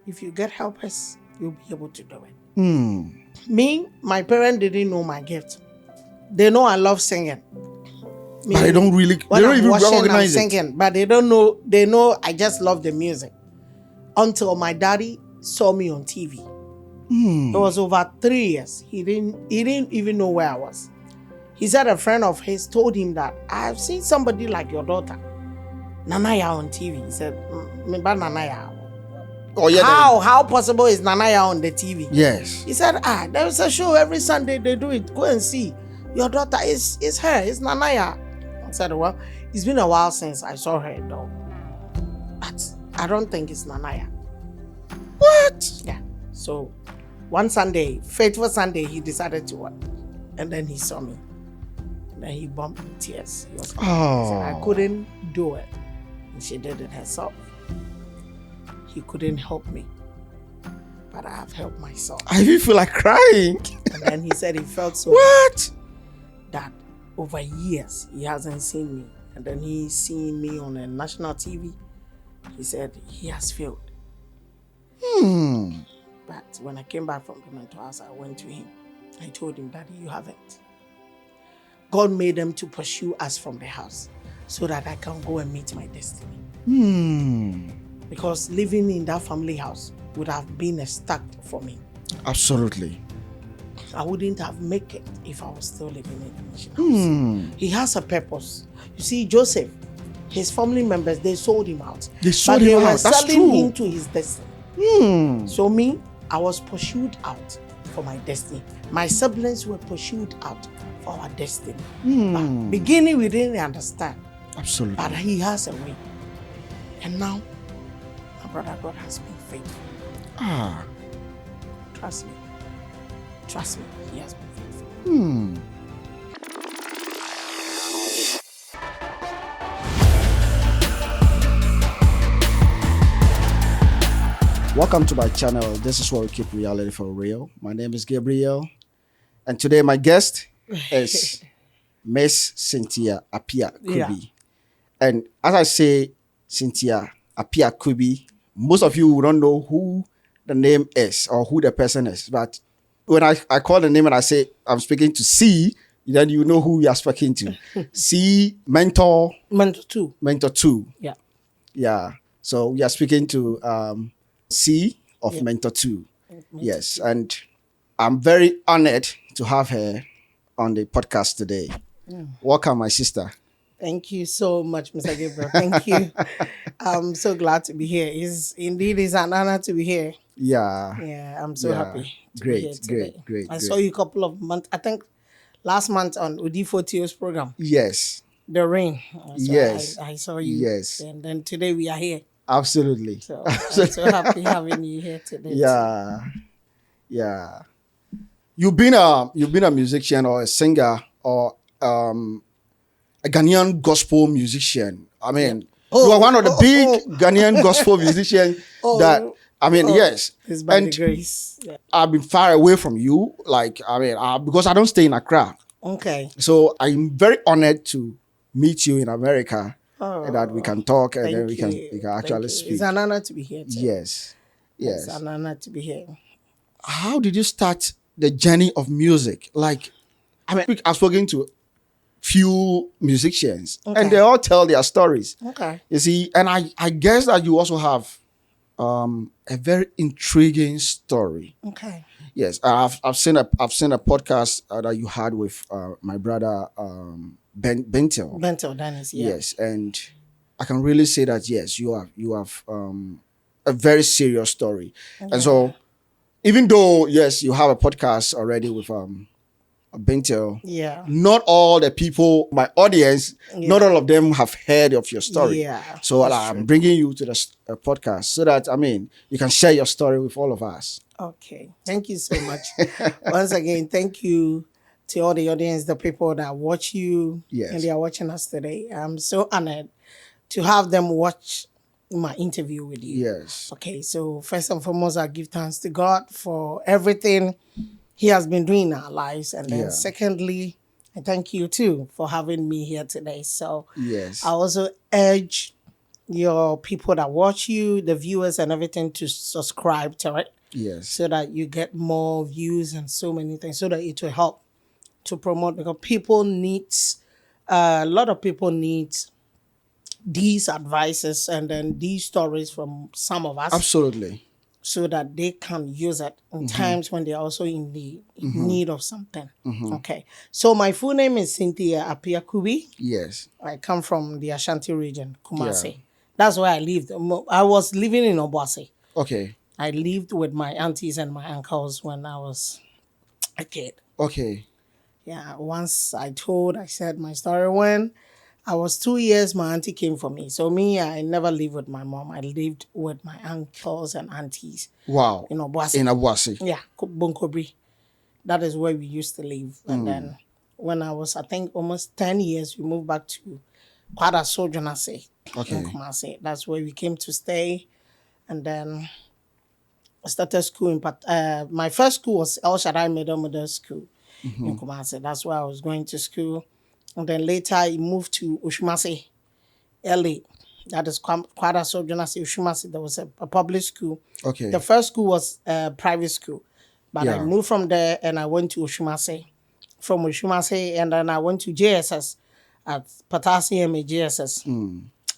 if you get helpers, you'll be able to do it. Me, my parents didn't know my gift. They know I love singing. But they don't really, they don't even recognize it. Singing, but they don't know, they know I just love the music. Until my daddy saw me on TV. It was over 3 years. He didn't even know where I was. He said a friend of his told him that I've seen somebody like your daughter, Nanaya, on TV. He said, "But Nanaya." Oh, yeah, How possible is Nanaya on the TV? Yes. He said, there's a show every Sunday they do it. Go and see. Your daughter is her. It's Nanaya. I said, well, it's been a while since I saw her though. But I don't think it's Nanaya. What? Yeah. So one Sunday, fateful Sunday, he decided to work. And then he saw me. And then he bumped in tears. He was crying. He said, I couldn't do it. And she did it herself. He couldn't help me. But I have helped myself. I even feel like crying. And then he said he felt so what? that over years he hasn't seen me. And then he's seen me on a national TV. He said he has failed. But when I came back from the mentor house, I went to him. I told him, Daddy, you haven't. God made them to pursue us from the house so that I can go and meet my destiny. Because living in that family house would have been a stuck for me. Absolutely. I wouldn't have made it if I was still living in the mission house. He has a purpose. You see, Joseph, his family members, they sold him out. They sold him out. That's selling true. him to his destiny. So me, I was pursued out for my destiny. My siblings were pursued out for our destiny. But beginning, we didn't understand. Absolutely. But he has a way. And now, my brother God has been faithful. Trust me. Trust me, he has been faithful. Welcome to my channel. This is where we keep reality for real. My name is Gabriel. And today my guest is Miss Cynthia Appiah Kubi. Yeah. And as I say Cynthia Appiah Kubi, most of you don't know who the name is or who the person is. But when I call the name and I say I'm speaking to C, then you know who you are speaking to. C, Mentor. Mentor 2. Mentor 2. Yeah. Yeah. So we are speaking to C of Mentor 2. Yes. And I'm very honored to have her on the podcast today. Welcome, my sister. Thank you so much, Mr. Gabriel. Thank you. I'm so glad to be here. It's an honor to be here. Yeah. Yeah, I'm so happy to be here today. Great. I saw you a couple of months, I think last month on Udifotio's program. Yes. The Rain. So Yes. I saw you. Yes. And then today we are here. Absolutely. So I'm so happy having you here today. Yeah. Yeah. You've been a musician or a singer or a Ghanaian gospel musician. I mean, you are one of the big Ghanaian gospel musicians yes. It's by the grace. Yeah. I've been far away from you, because I don't stay in Accra. Okay. So I'm very honored to meet you in America and that we can talk and then we can actually speak. It's an honor to be here too. Yes. It's an honor to be here. How did you start the journey of music? I've spoken to few musicians and they all tell their stories. Okay. You see, and I guess that you also have a very intriguing story. Okay. Yes, I've seen a podcast that you had with my brother Bentel. Bentel Dennis, yeah. Yes, and I can really say that yes, you have a very serious story, and so even though yes, you have a podcast already with Bentel. Yeah. Not all the people, my audience, not all of them have heard of your story. Yeah. So I'm bringing you to the podcast so that, you can share your story with all of us. Okay. Thank you so much. Once again, thank you to all the audience, the people that watch you and they are watching us today. I'm so honored to have them watch my interview with you. Yes. Okay. So first and foremost, I give thanks to God for everything He has been doing in our lives. And then secondly, I thank you too for having me here today. So yes, I also urge your people that watch you, the viewers and everything to subscribe to it Yes. so that you get more views and so many things so that it will help to promote because people need, a lot of people need these advices and then these stories from some of us Absolutely. so that they can use it in times when they're also in need of something. Okay. So my full name is Cynthia Apiakubi. Yes. I come from the Ashanti region, Kumasi. Yeah. That's where I lived. I was living in Obuasi. Okay. I lived with my aunties and my uncles when I was a kid. Okay. Yeah, once I said my story when I was 2 years, my auntie came for me. So me, I never lived with my mom. I lived with my uncles and aunties. Wow. In Obuasi. In Abuasi. Yeah, Bonkobri. That is where we used to live. And then when I was, I think, almost 10 years, we moved back to Kwada Sojonase in Kumasi. That's where we came to stay. And then I started school in my first school was El Shaddai Middle School in Kumasi. That's where I was going to school. And then later I moved to Ushumase, LA. That is Kwada Sojonase, Ushumase. There was a public school. Okay. The first school was a private school. But I Yeah. moved from there and I went to Ushumase. From Ushumase and then I went to JSS at Potassium JSS.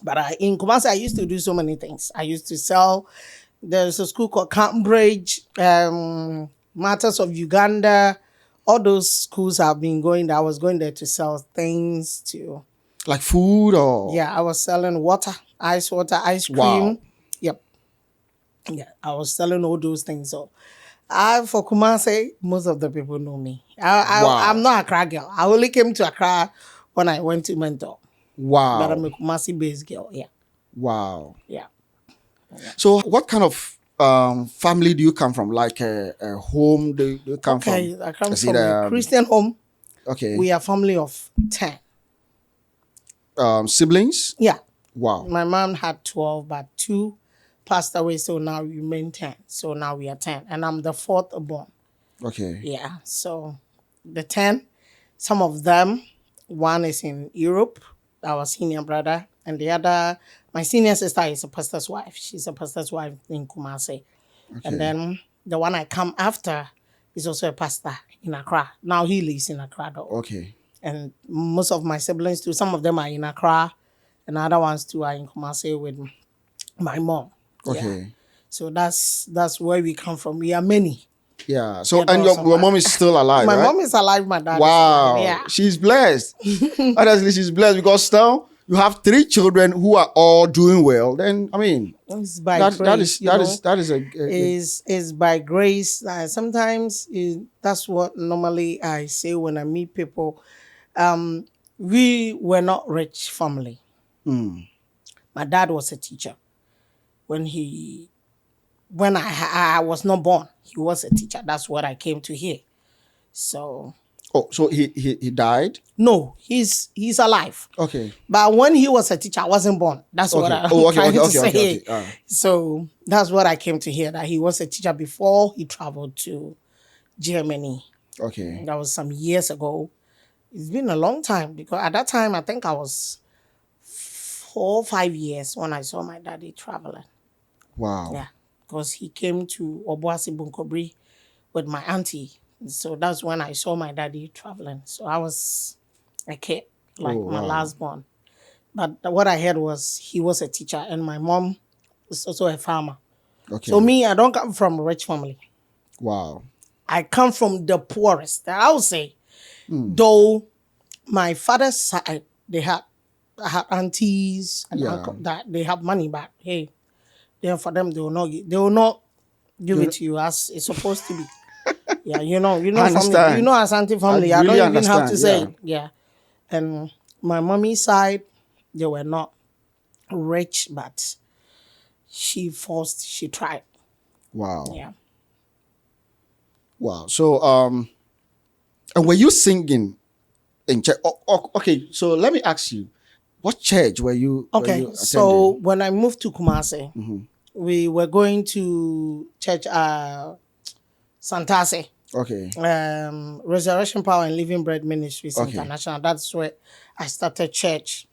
But in Kumasi, I used to do so many things. I used to sell. There's a school called Cambridge, Matters of Uganda. All those schools I've been going there. I was going there to sell things to. Like food or? Yeah, I was selling water, ice cream. Wow. Yep. Yeah, I was selling all those things. So for Kumasi, most of the people know me. Wow. I'm not a Accra girl. I only came to Accra when I went to Mentor. Wow. But I'm a Kumasi-based girl, yeah. Wow. Yeah. So what kind of family do you come from? Like a home do you come from? Okay, I come Is from it, a Christian home. Okay. We are a family of 10. Siblings? Yeah. Wow. My mom had 12, but 2 passed away, so now we remain 10. So now we are 10. And I'm the 4th born. Okay. Yeah. So the 10, some of them, one is in Europe, our senior brother, and the other, my senior sister is a pastor's wife. She's a pastor's wife in Kumasi. And then the one I come after is also a pastor in Accra. Now he lives in Accra though. Okay. And most of my siblings too, some of them are in Accra, and other ones too are in Kumasi with my mom. Okay. Yeah. So that's where we come from. We are many. Yeah. So Yeah, and your mom is still alive, My right? mom is alive, my dad is Wow. alive. Yeah. She's blessed. Honestly, she's blessed because now you have 3 children who are all doing well. Then I mean, It's by that grace. is a Is by grace. Sometimes that's what normally I say when I meet people. We were not rich family. My dad was a teacher. When I was not born, he was a teacher. That's what I came to hear. So so he died? no, he's alive. Okay. But when he was a teacher, I wasn't born. That's what I'm trying to say. So that's what I came to hear, that he was a teacher before he traveled to Germany. Okay. That was some years ago. It's been a long time because at that time, I think I was 4 or 5 years when I saw my daddy traveling. Wow. Yeah, because he came to Obuasi Bunkobri with my auntie. So that's when I saw my daddy traveling. So I was a kid, like my last born. But what I heard was he was a teacher and my mom is also a farmer. Okay. So me, I don't come from a rich family. Wow. I come from the poorest. I would say, though my father's side, I had aunties and uncle that they have money, but hey, then for them they will not give it to you as it's supposed to be. Yeah, you know, family, Asante family. I don't even have to say it. Yeah. And my mommy's side, they were not rich, but she tried. Wow. Yeah. Wow. So and were you singing in church? Okay, so let me ask you, what church were you attending? So when I moved to Kumasi, we were going to church Santase. Okay. Resurrection Power and Living Bread Ministries International. That's where I started church.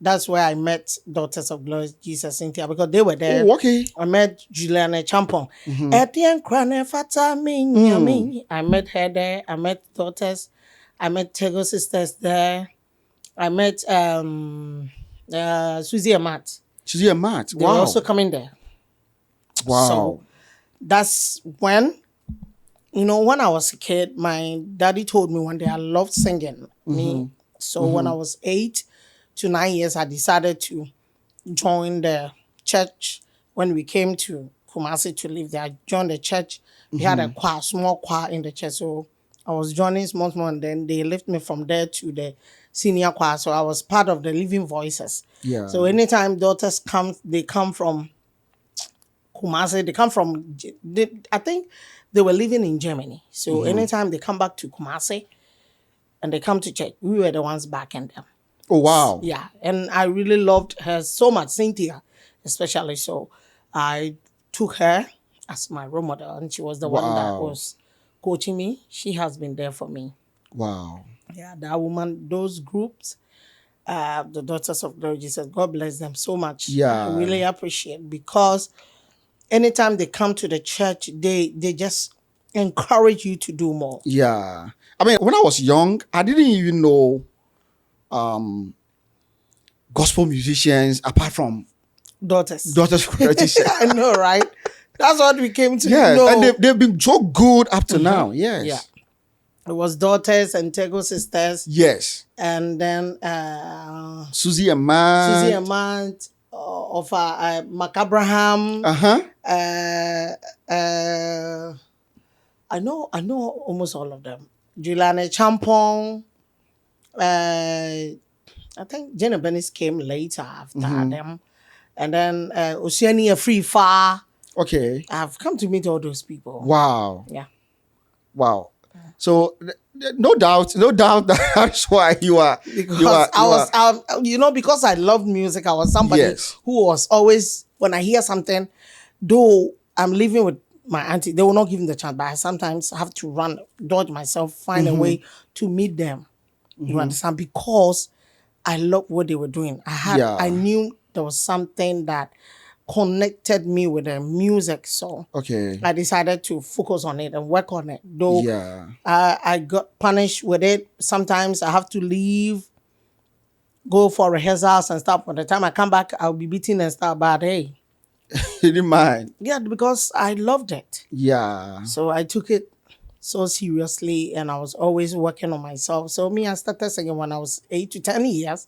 That's where I met Daughters of Glory Jesus Cynthia because they were there. Oh, okay. I met Juliana Champon. I met her there. I met Daughters. I met Tego Sisters there. I met Susie and Matt. Susie and Matt. They were Wow. also coming there. Wow. So that's when, when I was a kid, my daddy told me one day I loved singing. Me. So when I was 8 to 9 years, I decided to join the church. When we came to Kumasi to live there, I joined the church. We had a choir, small choir in the church. So I was joining small, and then they lifted me from there to the senior choir. So I was part of the Living Voices. Yeah. So anytime daughters come, they come from Kumasi. They come from, I think they were living in Germany. So anytime they come back to Kumasi and they come to church, we were the ones backing them. Oh, wow. Yeah, and I really loved her so much, Cynthia, especially. So I took her as my role model, and she was the one that was coaching me. She has been there for me. Wow. Yeah, that woman, those groups, the Daughters of Glory Jesus, God bless them so much. Yeah. I really appreciate because anytime they come to the church, they just encourage you to do more. Yeah. I mean, when I was young, I didn't even know gospel musicians apart from Daughters. Daughters of Glory Jesus. I know, right? That's what we came to Yes, know. and they've been so good up to now. Yes. Yeah. It was Daughters and Tego Sisters. Yes. And then Susie and Matt. Susie and Matt of Mac Abraham. Uh-huh. I know almost all of them. Juliana Champon. I think Jenna Bennis came later after them. And then Oceania Free Far. Okay. I've come to meet all those people. Wow. Yeah. Wow. So no doubt that's why you are. Because because I loved music, I was somebody who was always, when I hear something, though I'm living with my auntie, they will not give me the chance, but I sometimes have to dodge myself, find a way to meet them. You understand? Because I loved what they were doing. I knew there was something that connected me with the music, so I decided to focus on it and work on it. Though I got punished with it. Sometimes I have to leave, go for rehearsals and stuff. By the time I come back, I'll be beaten and stuff. But hey, you didn't mind? Yeah, because I loved it. Yeah. So I took it so seriously, and I was always working on myself. So I started singing when I was 8 to 10 years.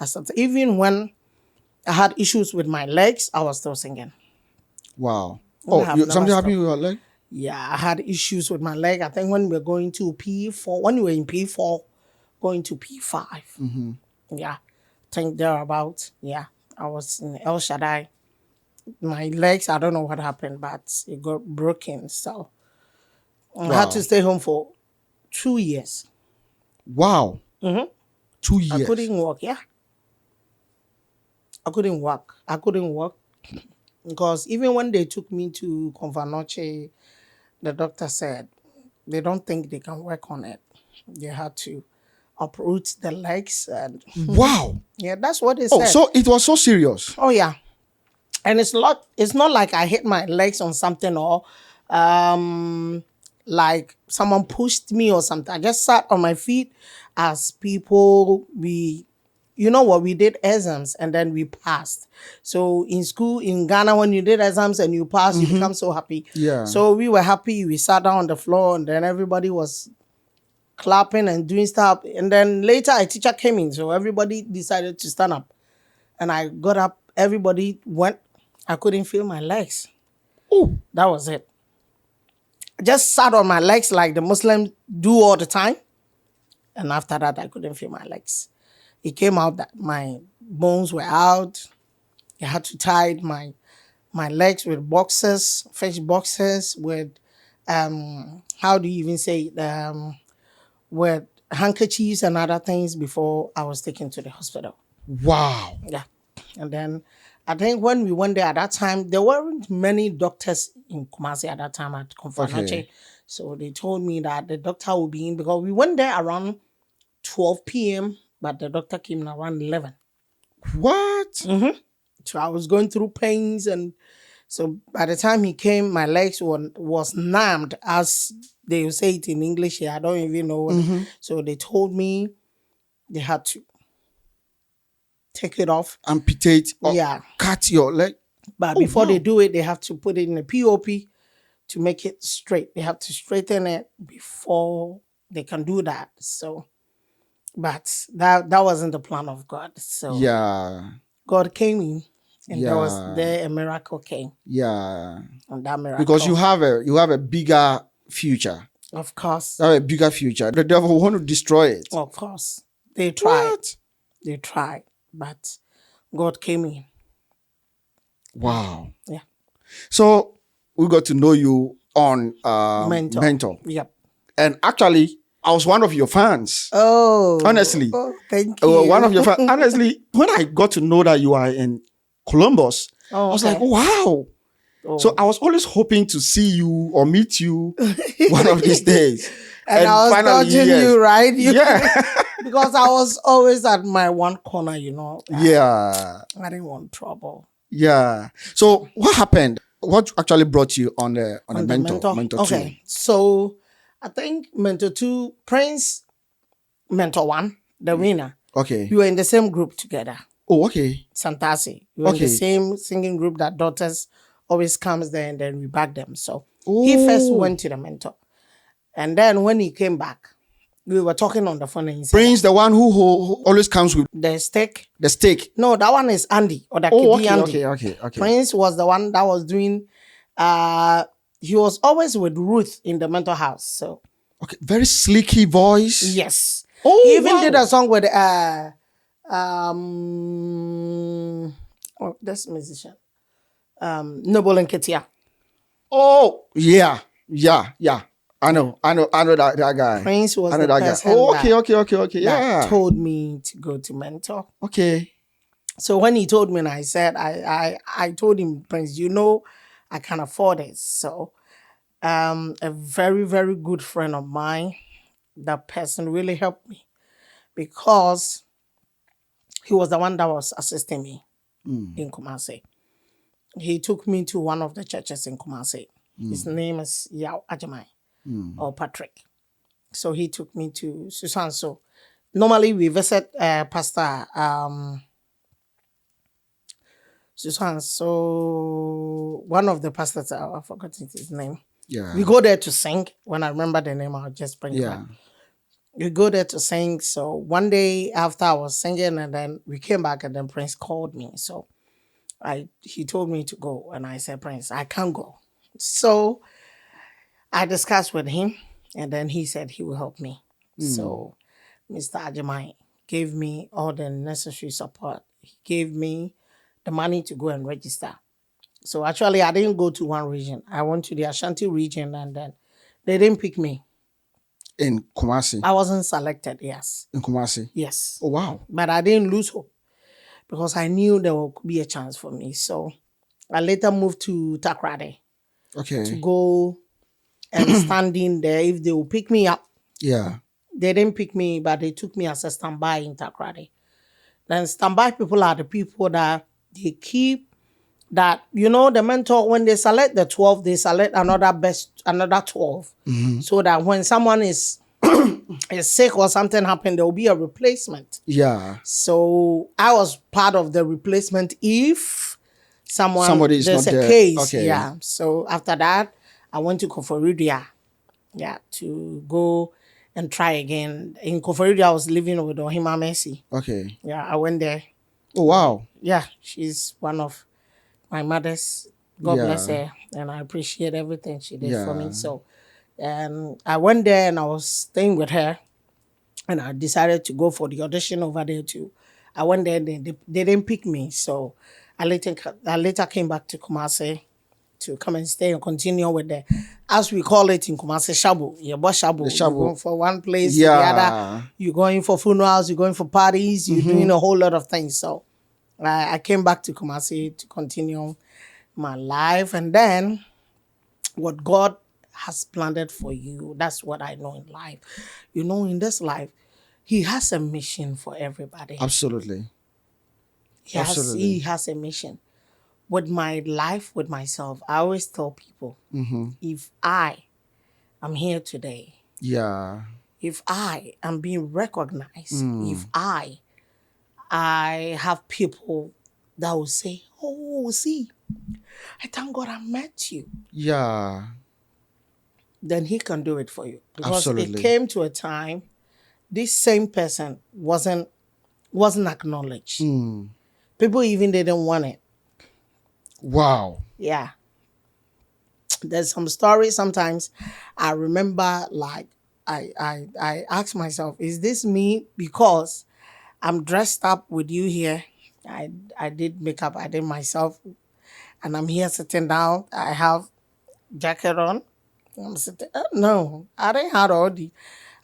I started, even when I had issues with my legs, I was still singing. Wow. Something happened with your leg? Yeah, I had issues with my leg. I think when we were going to P4, when we were in P4, going to P5. Yeah, I think thereabouts. Yeah, I was in El Shaddai. My legs, I don't know what happened, but it got broken. So I had to stay home for 2 years. Wow. 2 years. I couldn't walk, yeah. I couldn't walk because even when they took me to Convanoche, the doctor said they don't think they can work on it. They had to uproot the legs. And wow. Yeah, that's what they said. So it was so serious. Oh yeah, and it's not like I hit my legs on something or like someone pushed me or something. I just sat on my feet as people we did exams and then we passed. So in school in Ghana, when you did exams and you passed, you become so happy. Yeah. So we were happy. We sat down on the floor and then everybody was clapping and doing stuff. And then later a teacher came in. So everybody decided to stand up. And I got up. Everybody went. I couldn't feel my legs. Oh, that was it. I just sat on my legs like the Muslims do all the time. And after that, I couldn't feel my legs. It came out that my bones were out. I had to tie my legs with fish boxes, with how do you even say it? With handkerchiefs and other things before I was taken to the hospital. Wow. Yeah. And then I think when we went there at that time, there weren't many doctors in Kumasi at that time at Confanache. So they told me that the doctor would be in because we went there around 12 p.m., but the doctor came in around 11. What? So I was going through pains, and so by the time he came, my legs was numbed, as they say it in English here. I don't even know. So they told me they had to take it off. Amputate or Yeah. cut your leg? But Oh, before they wow. do it, they have to put it in a POP to make it straight. They have to straighten it before they can do that. So, but that wasn't the plan of God. So Yeah. God came in, and Yeah. there a miracle came. Yeah. And that miracle, Because you have a bigger future. of course, You have a bigger future. The devil want to destroy it. of course, they tried. What? They tried, but God came in. Wow. Yeah. So we got to know you on Mentor. Yep. And actually, I was one of your fans. Oh, Honestly. Oh, thank you. One of your fans. Honestly, when I got to know that you are in Columbus, I was like, wow. Oh. So I was always hoping to see you or meet you one of these days. And I was finally, dodging yes. you, right? Yeah. Because I was always at my one corner, Yeah. I didn't want trouble. Yeah. So what happened? What actually brought you on the Mentor? Mentor 2? Okay. So I think Mentor 2, Prince, Mentor 1, the winner. Okay. We were in the same group together. Oh, okay. Santasi. We were in the same singing group that daughters always comes there, and then we back them. So he first went to the Mentor. And then when he came back, we were talking on the phone, and he said, Prince, the one who always comes with the steak. the steak. No, that one is Andy, or the Andy. Okay. Prince was the one that was doing, he was always with Ruth in the mental house. So Okay, very sleeky voice. yes. Oh, He even wow. did a song with this musician. Noble and Ketia. Oh, yeah. I know that guy. Prince was I know the that guy. person Oh, that okay. Yeah. told me to go to Mentor. Okay. So when he told me, and I said, I told him, Prince, I can afford it. So a very, very good friend of mine, that person really helped me, because he was the one that was assisting me in Kumasi. He took me to one of the churches in Kumasi. His name is Yao Ajamai or Patrick. So he took me to Susan. So normally we visit Pastor Susan. So one of the pastors, I forgot his name. Yeah. We go there to sing. When I remember the name, I'll just bring it Yeah. back. We go there to sing. So one day after I was singing, and then we came back, and then Prince called me. So he told me to go, and I said, Prince, I can't go. So I discussed with him, and then he said he will help me. So Mr. Ajamai gave me all the necessary support. He gave me the money to go and register. So actually, I didn't go to one region. I went to the Ashanti region, and then they didn't pick me. In Kumasi. I wasn't selected, yes. In Kumasi. Yes. Oh, wow. But I didn't lose hope, because I knew there would be a chance for me. So I later moved to Takrade Okay. to go and stand in there if they will pick me up. Yeah. They didn't pick me, but they took me as a standby in Takrade. Then standby people are the people that they keep that, the mentor, when they select the 12, they select another 12. So that when someone is sick or something happened, there will be a replacement. Yeah. So I was part of the replacement if Somebody is there's not a there. case. Okay. Yeah. So after that, I went to Koforidua, to go and try again. In Koforidua, I was living with Ohima Mercy. Okay. Yeah, I went there. Oh, wow. Yeah, she's one of my mothers. God Yeah. bless her. And I appreciate everything she did for Yeah. me. So, and I went there, and I was staying with her, and I decided to go for the audition over there too. I went there, they didn't pick me. So I later came back to Kumasi to come and stay and continue with as we call it in Kumasi, shabu. Yeah, but shabu. You're going for one place to the other. You're going for funerals, you're going for parties, you're doing a whole lot of things. So I came back to Kumasi to continue my life. And then what God has planned for you, that's what I know in life. In this life, He has a mission for everybody. Absolutely. He has a mission. With my life, with myself, I always tell people, if I am here today, if I am being recognized, if I have people that will say, oh, see, I thank God I met you. Yeah. Then he can do it for you. Because it came to a time, this same person wasn't acknowledged. People even didn't want it. Wow. Yeah. There's some stories sometimes I remember, like I ask myself, is this me? Because I'm dressed up with you here. I did makeup, I did myself, and I'm here sitting down. I have jacket on. I'm sitting. No, I didn't have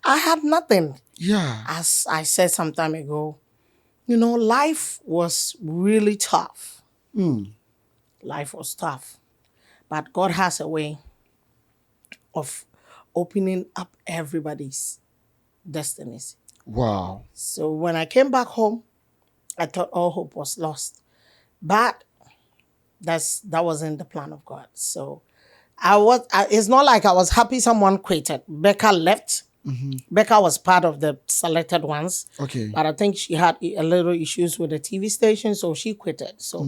I had nothing. Yeah. As I said some time ago, life was really tough. Life was tough. But God has a way of opening up everybody's destinies. Wow. So when I came back home, I thought all hope was lost. But that wasn't the plan of God. So it's not like I was happy someone quitted. Becca left. Becca was part of the selected ones. Okay. But I think she had a little issues with the TV station, so she quitted. So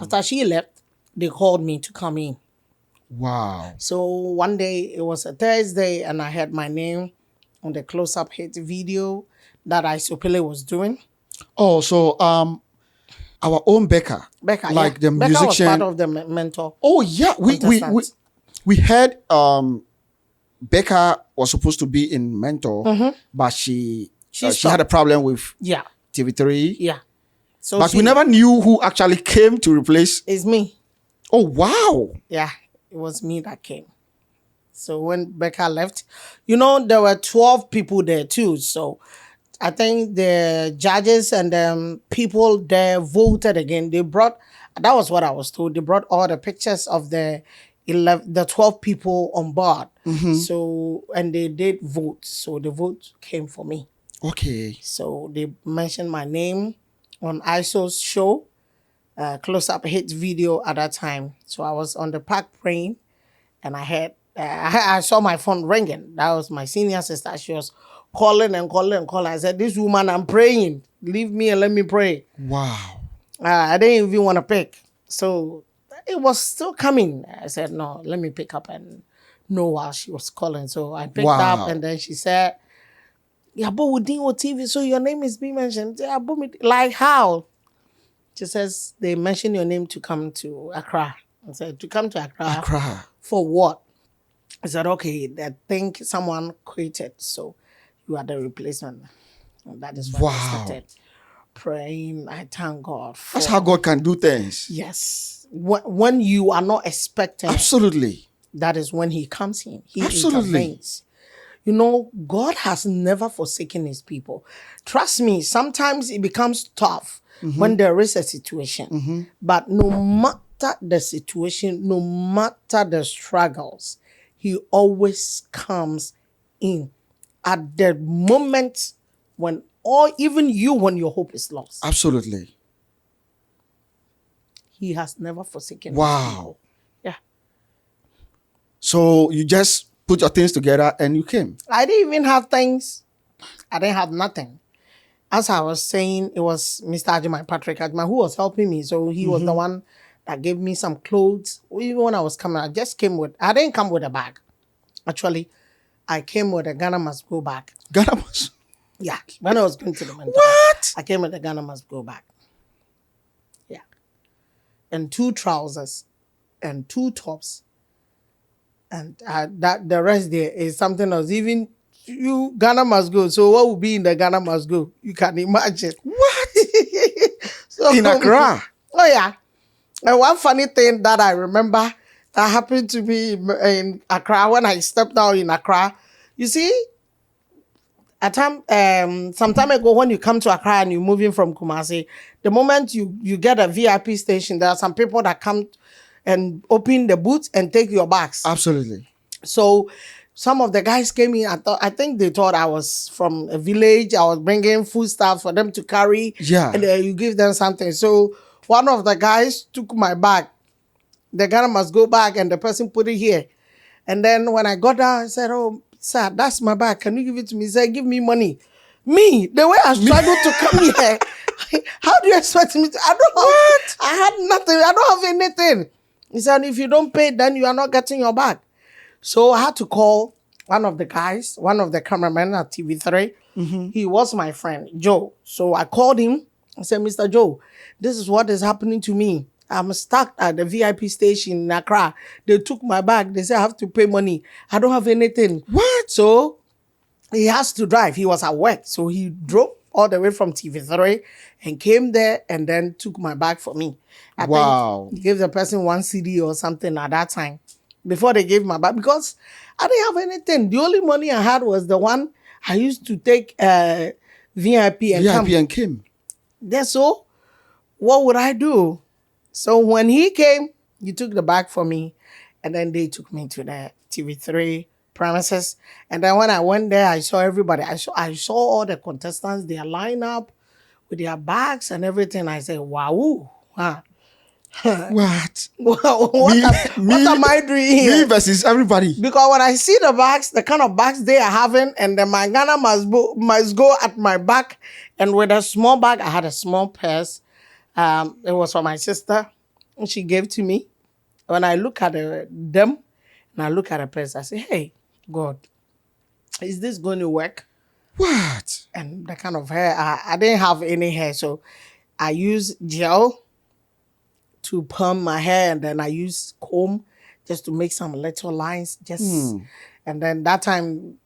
after she left, they called me to come in. Wow. So one day, it was a Thursday, and I had my name on the close-up hit video that Isopele was doing. Oh, so our own Becca, like the Becca musician, was part of the mentor. Oh yeah, we heard Becca was supposed to be in Mentor, but she had a problem with TV3. Yeah. So but we never knew who actually came to replace. It's me. Oh wow. Yeah, it was me that came. So when Becca left, there were 12 people there too. So I think the judges and people there voted again. That was what I was told. They brought all the pictures of the 12 people on board. So, and they did vote. So the vote came for me. Okay. So they mentioned my name on ISO's show, close-up hit video at that time. So I was on the park praying, and I saw my phone ringing. That was my senior sister. She was calling and calling and calling. I said, this woman, I'm praying. Leave me and let me pray. Wow. I didn't even want to pick. So it was still coming. I said, no, let me pick up and know while she was calling. So I picked up, and then she said, yeah, but we didn't on TV, so your name is being mentioned. Yeah, but like how? She says, they mentioned your name to come to Accra. I said, to come to Accra? Accra. For what? I said, okay, I think someone quitted, so you are the replacement. And that is when I started praying. I thank God. That's how God can do things. Yes. When you are not expecting. Absolutely. That is when he comes in. He Absolutely. intervenes. God has never forsaken his people. Trust me, sometimes it becomes tough when there is a situation. But no matter the situation, no matter the struggles, he always comes in at the moment when, or even you, when your hope is lost. Absolutely. He has never forsaken his people. Yeah. So you just put your things together and you came. I didn't even have things. I didn't have nothing. As I was saying, it was Mr. Ajimai, Patrick Ajimai, who was helping me. So he was the one that gave me some clothes. Even when I was coming, I didn't come with a bag. Actually, I came with a Ghana Must Go bag. Ghana Must? Yeah. When I was going to the mentor. What? I came with a Ghana Must Go bag. Yeah. And 2 trousers and 2 tops. And that the rest there is something else. Even you, Ghana Must Go. So what will be in the Ghana Must Go? You can imagine. What? So, in Accra? Oh, yeah. And one funny thing that I remember that happened to me in Accra when I stepped out in Accra. You see, some time ago when you come to Accra and you're moving from Kumasi, the moment you get a VIP station, there are some people that come and open the boots and take your bags. Absolutely. So Some of the guys came in. I think they thought I was from a village. I was bringing food stuff for them to carry. Yeah. And you give them something. So one of the guys took my bag. The Ghana must go back, and the person put it here. And then when I got down, I said, "Oh, sir, that's my bag. Can you give it to me?" He said, "Give me money." Me, the way I struggled to come here, how do you expect me to? I don't have, what? I had nothing. I don't have anything. He said, "If you don't pay, then you are not getting your bag." So I had to call one of the guys, one of the cameramen at TV3. He was my friend, Joe. So I called him. I said, "Mr. Joe, this is what is happening to me. I'm stuck at the VIP station in Accra. They took my bag. They said I have to pay money. I don't have anything." What? So he has to drive. He was at work. So he drove all the way from TV3 and came there and then took my bag for me. I think he gave the person 1 CD or something at that time before they gave my bag, because I didn't have anything. The only money I had was the one I used to take VIP and Kim. That's so. What would I do? So when he came, he took the bag for me, and then they took me to the TV3 premises. And then when I went there, I saw everybody. I saw all the contestants. They are lined up with their bags and everything. I said, "Wow, huh? What? What am I doing here?" Me versus everybody. Because when I see the bags, the kind of bags they are having, and then my Ghana must go at my back, and with a small bag, I had a small purse. It was for my sister, and she gave to me. When I look at them, and I look at the purse, I say, "Hey, God, is this going to work?" What? And the kind of hair, I didn't have any hair, so I used gel to perm my hair, and then I used comb just to make some little lines. And then that time,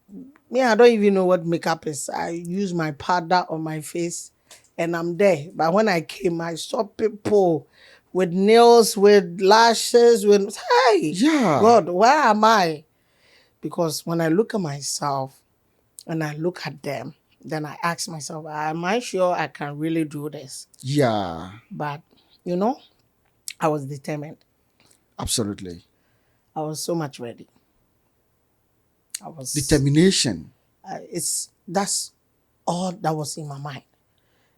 I don't even know what makeup is. I use my powder on my face, and I'm there. But when I came, I saw people with nails, with lashes, with, hey, God, where am I? Because when I look at myself and I look at them, then I ask myself, am I sure I can really do this? Yeah. But, I was determined. Absolutely. I was so much ready. I was determination. That's all that was in my mind.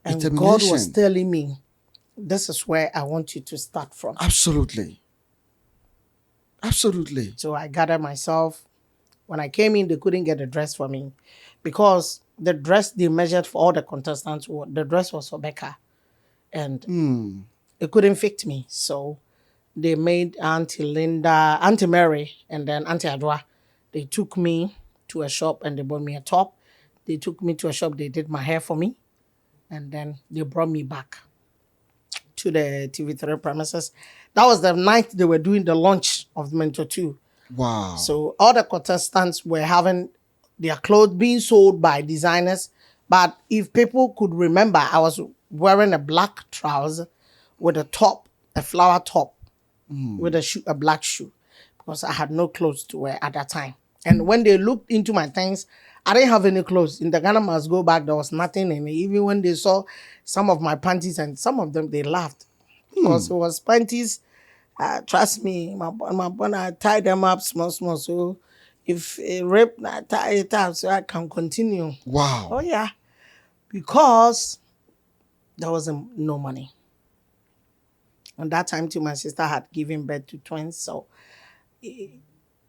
And God was telling me, this is where I want you to start from. Absolutely. Absolutely. So I gathered myself. When I came in, they couldn't get a dress for me because the dress they measured for all the contestants, the dress was for Becca. And it couldn't fit me. So they made Auntie Linda, Auntie Mary, and then Auntie Adwa. They took me to a shop and they bought me a top. They took me to a shop. They did my hair for me. And then they brought me back to the TV3 premises. That was the night they were doing the launch of Mentor 2. Wow. So all the contestants were having their clothes being sold by designers. But if people could remember, I was wearing a black trouser with a top, a flower top, with a black shoe, because I had no clothes to wear at that time. And when they looked into my things, I didn't have any clothes. In the Ghana must go back, there was nothing in it. Even when they saw some of my panties, and some of them, they laughed. Because it was panties. Trust me, my I tie them up small. So if it ripped, I tie it up so I can continue. Wow. Oh, yeah. Because there was no money. And that time too, my sister had given birth to twins. So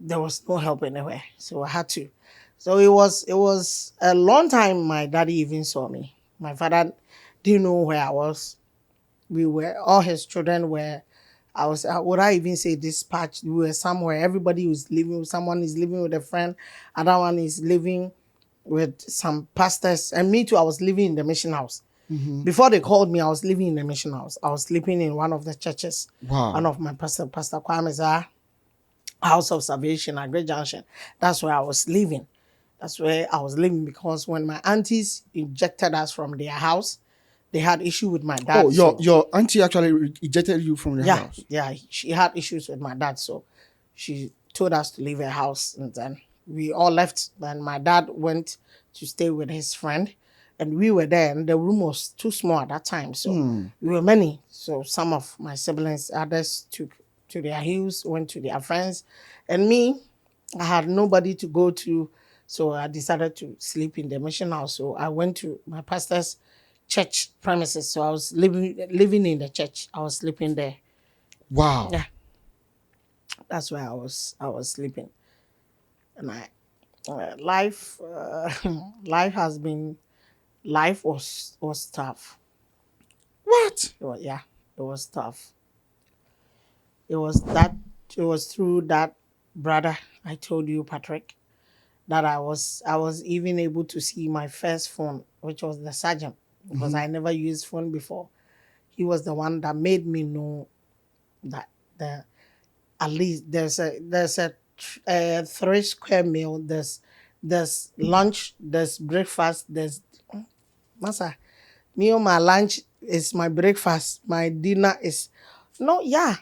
there was no help anywhere. So I had to. So it was a long time my daddy even saw me. My father didn't know where I was. All his children were, would I even say dispatched? We were somewhere. Everybody was living, someone is living with a friend. Another one is living with some pastors. And me too, I was living in the mission house. Before they called me, I was living in the mission house. I was sleeping in one of the churches. Wow. One of my Pastor Kwame's house of salvation at Great Junction. That's where I was living. That's where I was living because when my aunties ejected us from their house, they had issue with my dad. Oh, your auntie actually ejected you from the house? Yeah, she had issues with my dad. So she told us to leave her house. And then we all left. Then my dad went to stay with his friend. And we were there, and the room was too small at that time. So we were many. So some of my siblings, others took to their hills, went to their friends. And me, I had nobody to go to, so I decided to sleep in the mission house. So I went to my pastor's church premises. So I was living in the church. I was sleeping there. Wow. Yeah, that's where I was sleeping. And life life has been life was tough. What? Yeah, it was tough. It was that it was through that brother I told you, Patrick, that I was even able to see my first phone, which was the sergeant, because I never used phone before. He was the one that made me know that the at least there's a 3 square meal. There's lunch, there's breakfast, there's masa. Me on my lunch is my breakfast, my dinner is no, yeah.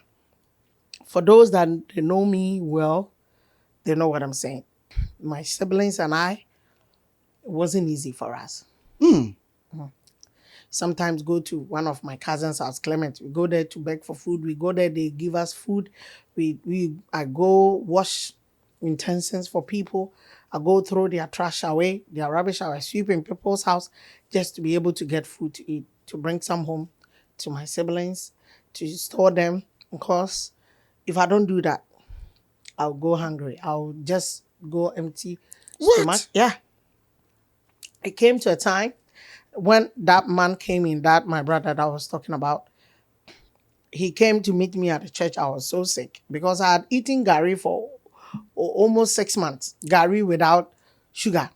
For those that they know me well, they know what I'm saying. My siblings and I, it wasn't easy for us. Sometimes go to one of my cousins' house, Clement. We go there to beg for food. We go there, they give us food. I go wash utensils for people. I go throw their trash away, their rubbish away, sweep in people's house just to be able to get food to eat, to bring some home to my siblings, to store them. Because if I don't do that, I'll go hungry. I'll just go empty stomach. What? Yeah. It came to a time when that man came in, that my brother that I was talking about, he came to meet me at the church. I was so sick because I had eaten gari for almost 6 months. Gari without sugar.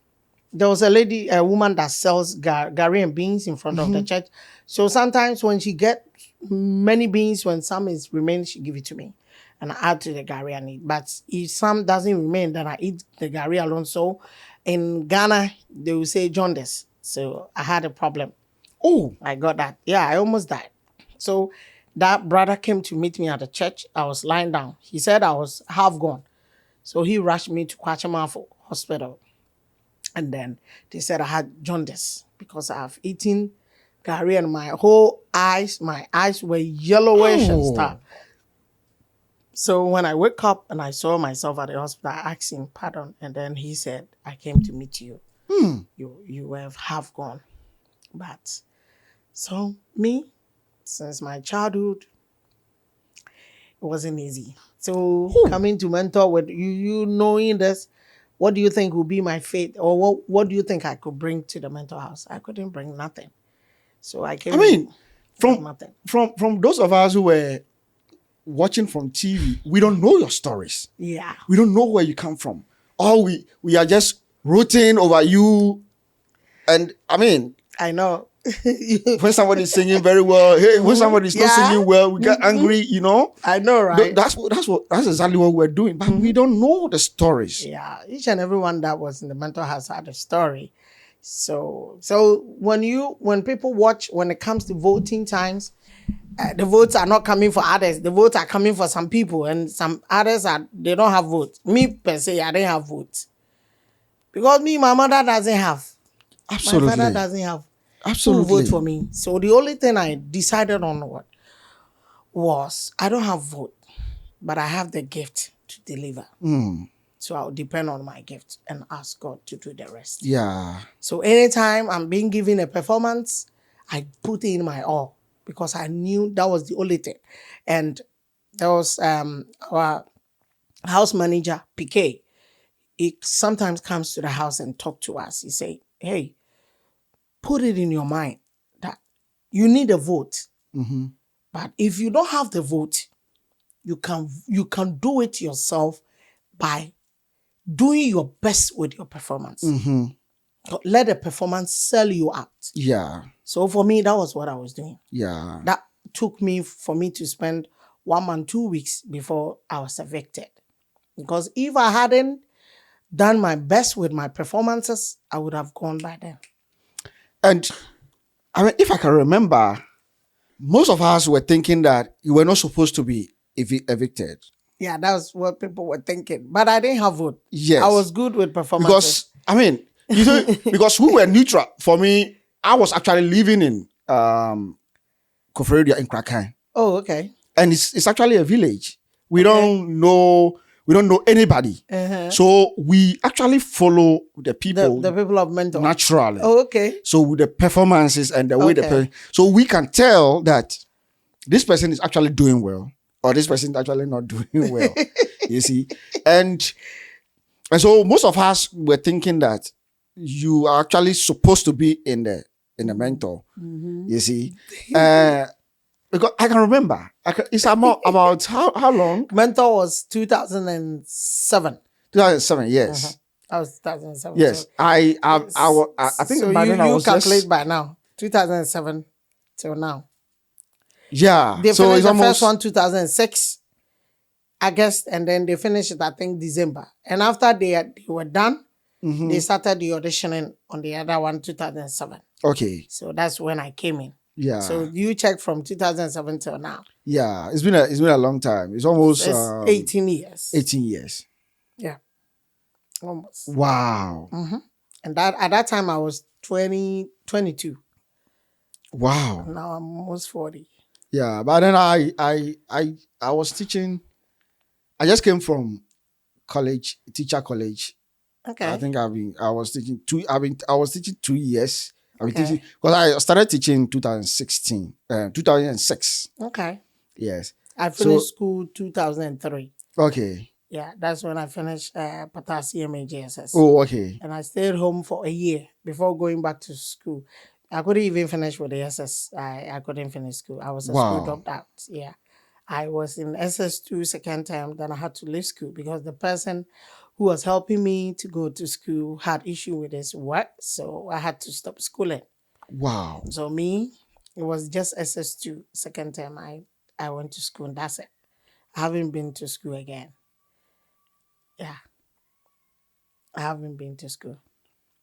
There was a woman that sells gari and beans in front of the church. So sometimes when she get many beans, when some is remain, she give it to me. And I add to the gari and eat. But if some doesn't remain, then I eat the gari alone. So in Ghana, they will say jaundice. So I had a problem. Oh. I got that. Yeah, I almost died. So that brother came to meet me at the church. I was lying down. He said I was half gone. So he rushed me to Kwachamafu Hospital. And then they said I had jaundice because I've eaten gari and my eyes were yellowish and stuff. So when I woke up and I saw myself at the hospital, I asked him pardon. And then he said, I came to meet you. You were half gone. But so me, since my childhood, it wasn't easy. So coming to mentor with you knowing this, what do you think will be my fate? Or what do you think I could bring to the mentor house? I couldn't bring nothing. So I came with nothing. From those of us who were watching from TV, we don't know your stories. Yeah. We don't know where you come from. All we are just rooting over you. And I know. when somebody's singing very well, hey, when somebody's not singing well, we get angry, you know. I know, right? That's exactly what we're doing. But we don't know the stories. Yeah, each and everyone that was in the mentor house had a story. So when people watch, when it comes to voting times, the votes are not coming for others. The votes are coming for some people, and some others they don't have votes. Me per se, I didn't have votes because my mother doesn't have. Absolutely. My father doesn't have. Absolutely. Who vote for me? So the only thing I decided on was I don't have vote, but I have the gift to deliver. So I'll depend on my gift and ask God to do the rest. Yeah. So anytime I'm being given a performance, I put in my all because I knew that was the only thing. And there was our house manager, PK. He sometimes comes to the house and talk to us. He say, hey, put it in your mind that you need a vote. But if you don't have the vote, you can do it yourself by doing your best with your performance. Let the performance sell you out. Yeah. So for me, that was what I was doing. Yeah. That took for me to spend 1 month, 2 weeks before I was evicted. Because if I hadn't done my best with my performances, I would have gone by then. And if I can remember, most of us were thinking that you were not supposed to be evicted. Yeah, that was what people were thinking. But I didn't have vote. Yes. I was good with performances. Because, because we were neutral. For me, I was actually living in Koforidua in Krakan. Oh, okay. And it's actually a village. We don't know We don't know anybody. Uh-huh. So we actually follow the The people people of mentor. naturally. Oh, okay. So with the performances and the way Okay. so we can tell that this person is actually doing well or this person is actually not doing well. You see? And so most of us were thinking that you are actually supposed to be in the mentor. You see? Because I can remember. It's about how long? Mentor was 2007. 2007, yes. I was 2007. Yes. So, I think so by then I you was calculate just, by now. 2007 till now. yeah. They So finished it's the almost, first one 2006, August, and then they finished it, I think, December. And after they were done, they started the auditioning on the other one 2007. okay. So that's when I came in. Yeah. So you check from 2007 till now. Yeah. It's been a long time. It's almost It's 18 years. 18 years. Yeah. Almost. Wow. And that at that time I was 22. Wow. Now I'm almost 40. Yeah. But then I was teaching. I just came from college, teacher college. Okay. I think I was teaching 2 years. I've been Okay. teaching because I started teaching in 2006. Okay. Yes. I finished school 2003. Okay. Yeah, that's when I finished potassium AJSS. Oh, okay. And I stayed home for a year before going back to school. I couldn't even finish with the SS. I couldn't finish school. I was a school dropped out. Yeah. I was in SS2 second term. Then I had to leave school because the person who was helping me to go to school had issue with his work. So I had to stop schooling. Wow. So me, it was just SS2 second term. I went to school and that's it. I haven't been to school again. Yeah. I haven't been to school.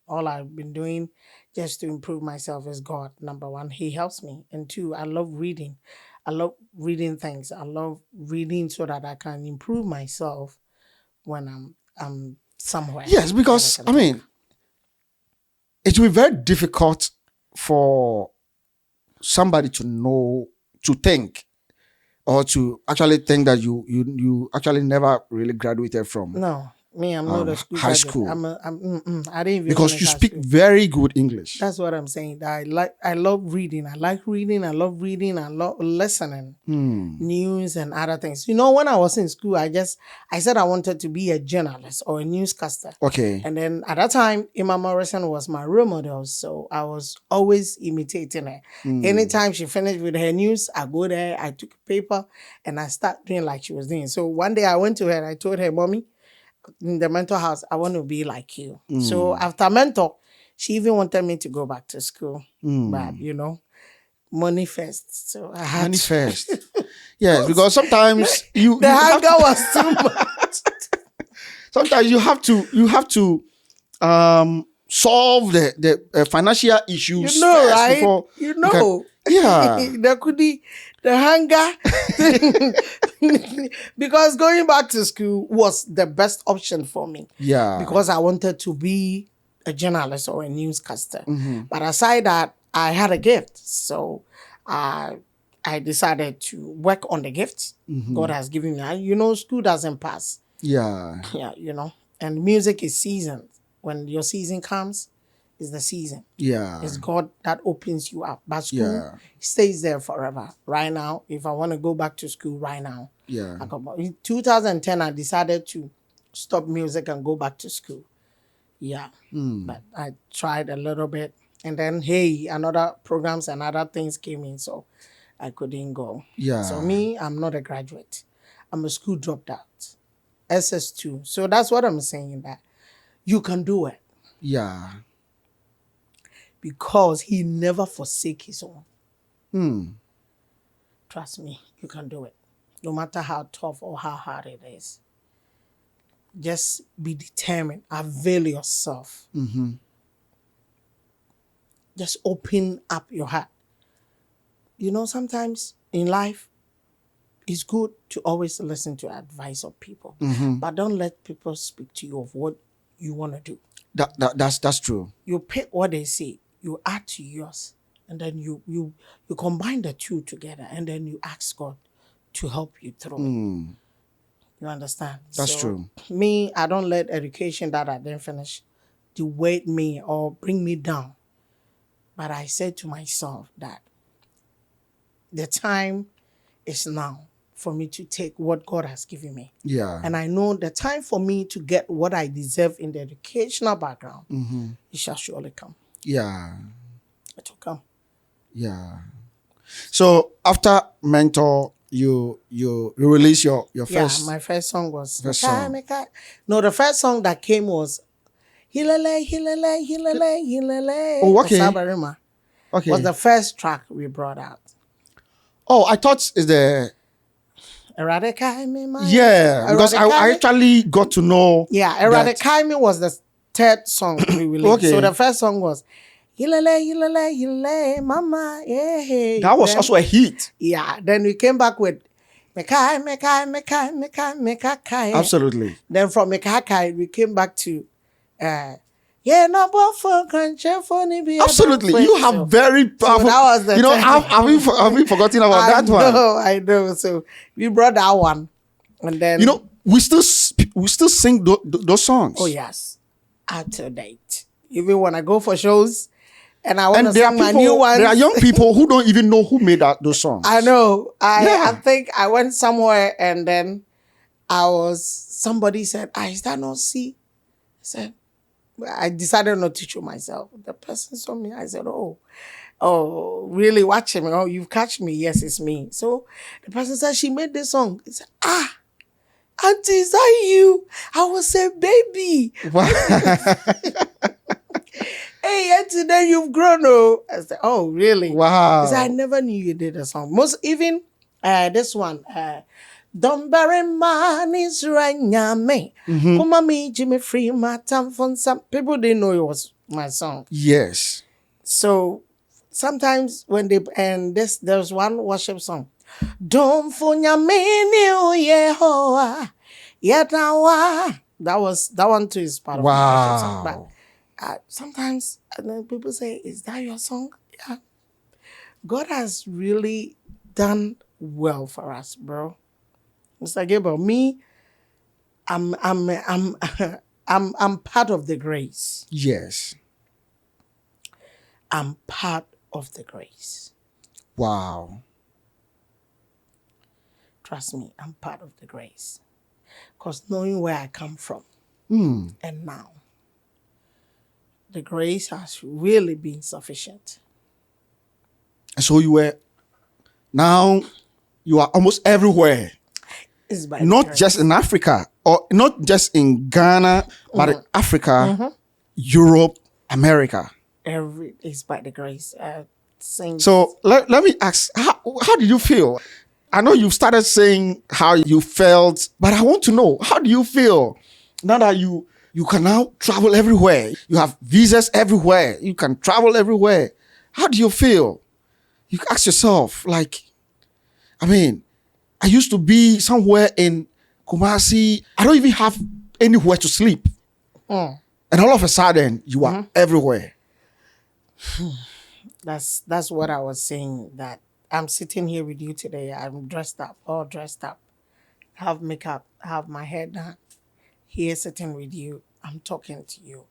All I've been doing just to improve myself is God. Number one, He helps me. And two, I love reading. I love reading things. I love reading so that I can improve myself when I'm somewhere. Yes, because I mean, it will be very difficult for somebody to think, or to actually think that you actually never really graduated from No, me, I'm not a school high graduate. school. I didn't even Because finish you high speak school. very good English. That's what I'm saying. I love reading. I like reading. I love reading. I love listening. News and other things. You know, when I was in school, I said I wanted to be a journalist or a newscaster. Okay. And then at that time, Emma Morrison was my role model. So I was always imitating her. Anytime she finished with her news, I go there, I took a paper and I start doing like she was doing. So one day I went to her and I told her, Mommy, in the mentor house, I want to be like you. So after mentor, she even wanted me to go back to school. But you know, money first. So I had Money first. Yes, because sometimes the hunger was too much. Sometimes you have to solve the financial issues. You know, first right? before You know. yeah. The hunger. Because going back to school was the best option for me. Yeah. Because I wanted to be a journalist or a newscaster. But aside that, I had a gift. So I decided to work on the gift God has given me. You know, school doesn't pass. Yeah. Yeah, you know. And music is seasoned. When your season comes, is the season. Yeah. It's God that opens you up. But school stays there forever. Right now, if I want to go back to school right now, in 2010, I decided to stop music and go back to school. Yeah. But I tried a little bit. And then, hey, another programs and other things came in, so I couldn't go. Yeah. So me, I'm not a graduate. I'm a school dropped out. SS2. So that's what I'm saying, that you can do it. Yeah. Because He never forsake His own. Trust me, you can do it. No matter how tough or how hard it is. Just be determined. Avail yourself. Just open up your heart. You know, sometimes in life, it's good to always listen to advice of people. But don't let people speak to you of what you want to do. That's true. You pick what they say, you add to yours, and then you combine the two together, and then you ask God to help you through. You understand? That's true. Me, I don't let education that I didn't finish deweight me or bring me down. But I said to myself that the time is now for me to take what God has given me. Yeah. And I know the time for me to get what I deserve in the educational background, it shall surely come. Yeah. It will come. Yeah. So after Mentor, you release your first. Yeah, my first song was First song. No, the first song that came was Hilele, Hilele, Hilele, Hilele. Oh, okay. Osabarima Okay. was the first track we brought out. Oh, I thought it's the Eradikai yeah, because I actually got to know. Yeah, that- Eradikai was the third song we released. Okay. So the first song was Hilele, Hilele, Hilele, Mama, yeah, hey. That was Then- also a hit. Yeah, then we came back with Mekai, Mekai, Mekai, Mekai, Mekai. Absolutely. Then from Mekai, we came back to yeah, no, but for country, for Nibi. Absolutely. You have very powerful. that was the you know, time. have you forgotten about that one? I know. So we brought that one. And then You know, we still sing those songs. oh yes, up to date. Even when I go for shows and I want to And there are sing my new ones. there are young people who don't even know who made those songs. I know. I Yeah. think I went somewhere and then somebody said, is that not C? I said, I decided not to show myself. The person saw me. I said, oh, really watching me? Oh, you've catch me. Yes, it's me. So the person said, she made this song. He said, auntie, is that you? I will say, baby. Wow. Hey, auntie, then you've grown. Oh, I said, oh, really? Wow. He said, I never knew you did a song. Even this one, don't bury man is me. Kuma me Jimmy Free Matam from some people didn't know it was my song. Yes. So sometimes when they there's one worship song. Don't funya me new Yehoah. Yetawa. That one too is part of my worship song. But sometimes and then people say, is that your song? Yeah. God has really done well for us, bro. Mr. Gabriel, me, I'm part of the grace. Yes. I'm part of the grace. Wow. Trust me, I'm part of the grace. Because knowing where I come from and now, the grace has really been sufficient. So you are almost everywhere. It's by Not the grace. just in Africa or not just in Ghana, but in Africa, Europe, America. It's by the grace. So let me ask, how did you feel? I know you started saying how you felt, but I want to know, how do you feel now that you can now travel everywhere? You have visas everywhere. You can travel everywhere. How do you feel? You ask yourself, I used to be somewhere in Kumasi. I don't even have anywhere to sleep. And all of a sudden, you are everywhere. That's what I was saying, that I'm sitting here with you today. I'm all dressed up, have makeup, have my hair done, here sitting with you. I'm talking to you.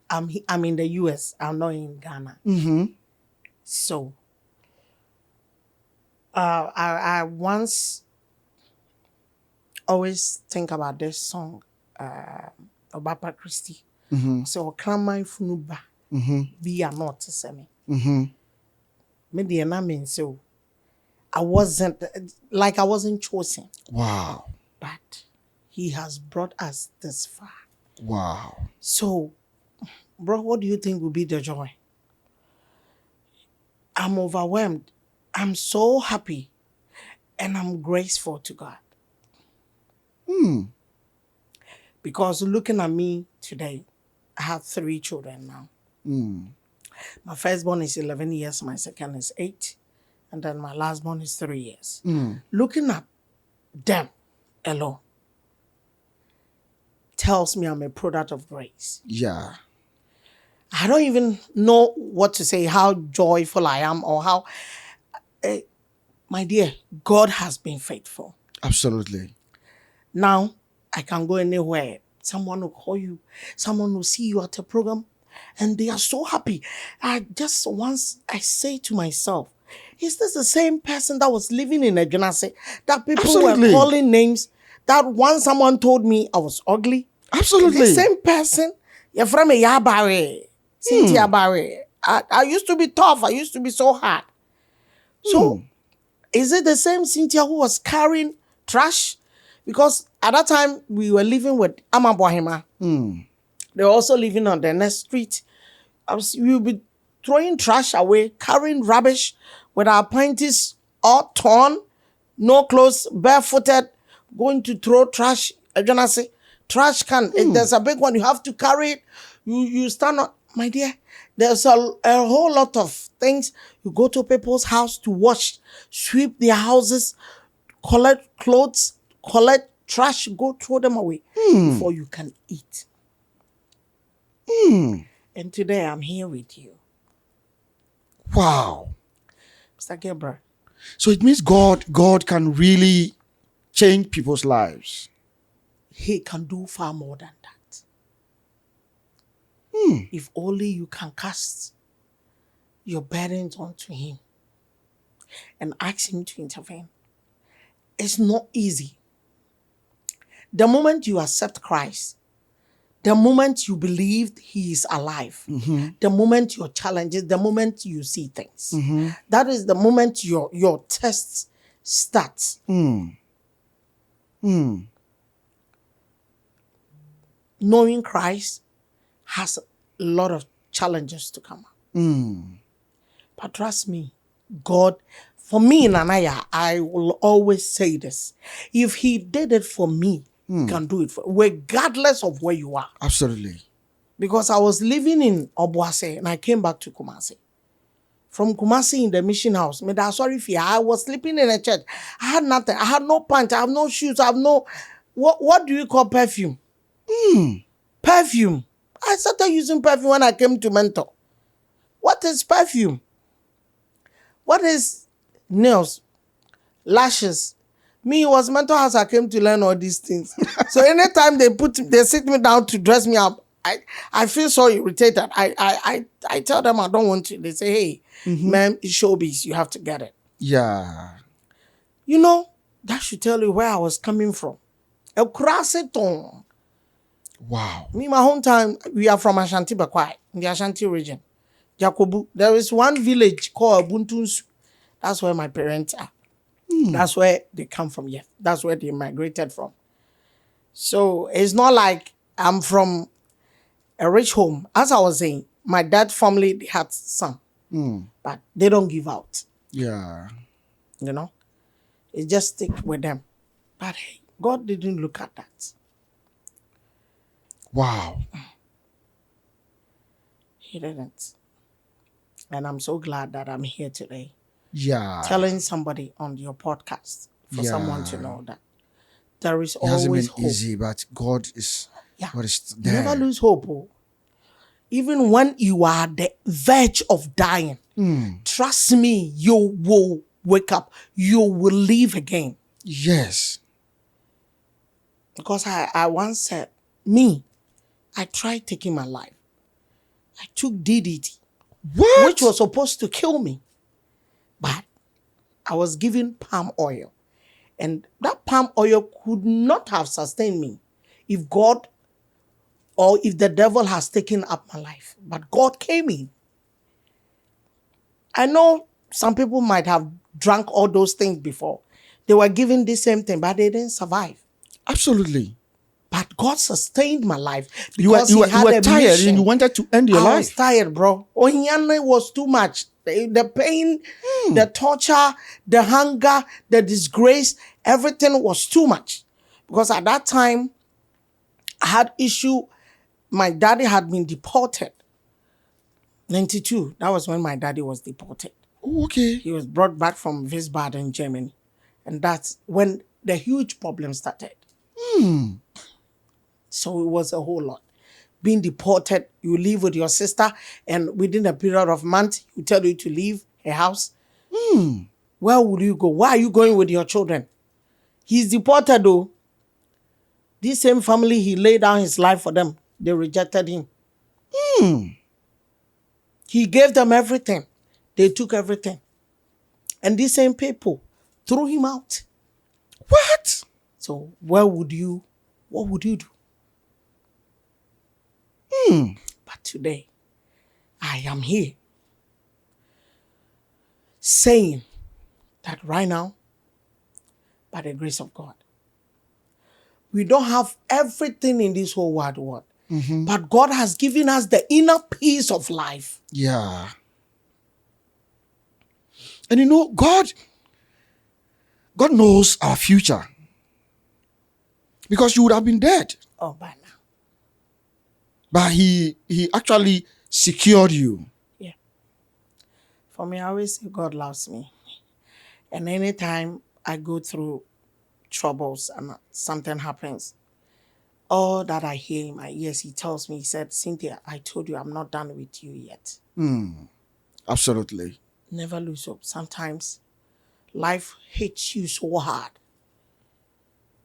I'm in the US. I'm not in Ghana. So, I once always think about this song, Obapa Christie. So, Kramai Funuba, be a not to say me. Me na mean so I wasn't chosen. Wow. But he has brought us this far. Wow. So, bro, what do you think will be the joy? I'm overwhelmed. I'm so happy. And I'm grateful to God. Because looking at me today, I have 3 children now. My firstborn is 11 years, my second is 8, and then my lastborn is 3 years. Looking at them alone tells me I'm a product of grace. Yeah. I don't even know what to say, how joyful I am, or how... my dear, God has been faithful. Absolutely. Now I can go anywhere. Someone will call you, someone will see you at a program, and they are so happy. Once I say to myself, is this the same person that was living in Adjonase? That people were Absolutely. calling names, that once someone told me I was ugly. Absolutely. The same person, you're from a Yabare, Cynthia Barre. I used to be tough. I used to be so hard. So, is it the same Cynthia who was carrying trash? Because at that time, we were living with Amabuahima. They were also living on the next street. We would be throwing trash away, carrying rubbish with our panties all torn, no clothes, barefooted, going to throw trash. I'm gonna say, trash can. If there's a big one, you have to carry it. You stand on, my dear. There's a whole lot of things. You go to people's house to wash, sweep their houses, collect clothes, collect trash, go throw them away before you can eat. And today I'm here with you. Wow. Mr. Gabriel. So it means God can really change people's lives. He can do far more than that. If only you can cast your burdens onto him and ask him to intervene. It's not easy. The moment you accept Christ, the moment you believe he is alive, the moment your challenges, the moment you see things, that is the moment your test starts. Knowing Christ has a lot of challenges to come up. But trust me, God, for me, Nanaya, I will always say this. If he did it for me, he can do it for regardless of where you are. Absolutely. Because I was living in Obuase and I came back to Kumasi. From Kumasi in the mission house, I was sleeping in a church. I had nothing. I had no pants. I have no shoes. I have no... What do you call perfume? Perfume. I started using perfume when I came to Mentor. What is perfume? What is nails? Lashes? Me, it was Mentor house I came to learn all these things. So anytime they sit me down to dress me up, I feel so irritated. I tell them I don't want to. They say, hey, man, it's showbiz. You have to get it. Yeah. You know, that should tell you where I was coming from. El Kraseton. Wow. Me, my hometown, we are from Ashanti Bakwai, in the Ashanti region. Jakobu. There is one village called Buntunsu. That's where my parents are. That's where they come from. Yes, that's where they migrated from. So it's not like I'm from a rich home. As I was saying, my dad's family, they had some, but they don't give out. Yeah. You know, it just stick with them. But hey, God didn't look at that. Wow. He didn't. And I'm so glad that I'm here today. Yeah. Telling somebody on your podcast for someone to know that there is It hasn't always been hope. easy, but God is there. Never lose hope. Oh. Even when you are at the verge of dying, trust me, you will wake up. You will live again. Yes. Because I once said, I tried taking my life. I took DDT, which was supposed to kill me. But I was given palm oil. And that palm oil could not have sustained me if God or if the devil has taken up my life. But God came in. I know some people might have drunk all those things before. They were given the same thing, but they didn't survive. Absolutely. But God sustained my life You because were he had a tired mission. and you wanted to end your I life. was tired, bro. Onyane was too much. The pain, the torture, the hunger, the disgrace, everything was too much. Because at that time, I had issue. My daddy had been deported. 92. That was when my daddy was deported. Oh, okay. He was brought back from Wiesbaden, Germany. And that's when the huge problem started. So it was a whole lot. Being deported, you live with your sister, and within a period of months, you tell you to leave her house. Where would you go? Why are you going with your children? He's deported though. This same family, he laid down his life for them. They rejected him. He gave them everything. They took everything. And these same people threw him out. What? So what would you do? But today, I am here saying that right now, by the grace of God, we don't have everything in this whole wide world. But God has given us the inner peace of life. Yeah. And you know, God knows our future. Because you would have been dead. Oh, by now. But he actually secured you. Yeah. For me, I always say God loves me. And anytime I go through troubles and something happens, all that I hear in my ears, he tells me, he said, Cynthia, I told you I'm not done with you yet. Absolutely. Never lose hope. Sometimes life hits you so hard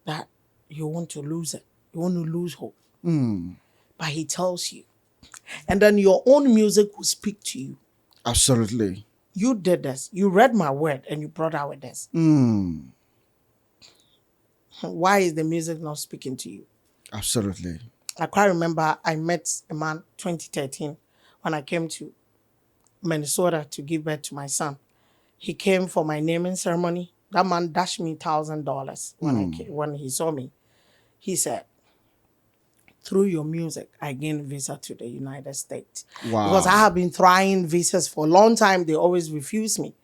that you want to lose it. You want to lose hope. But he tells you. And then your own music will speak to you. Absolutely. You did this. You read my word and you brought out with this. Why is the music not speaking to you? Absolutely. I quite remember I met a man 2013 when I came to Minnesota to give birth to my son. He came for my naming ceremony. That man dashed me $1,000 when he saw me. He said, through your music, I gained visa to the United States. Wow. Because I have been trying visas for a long time. They always refuse me.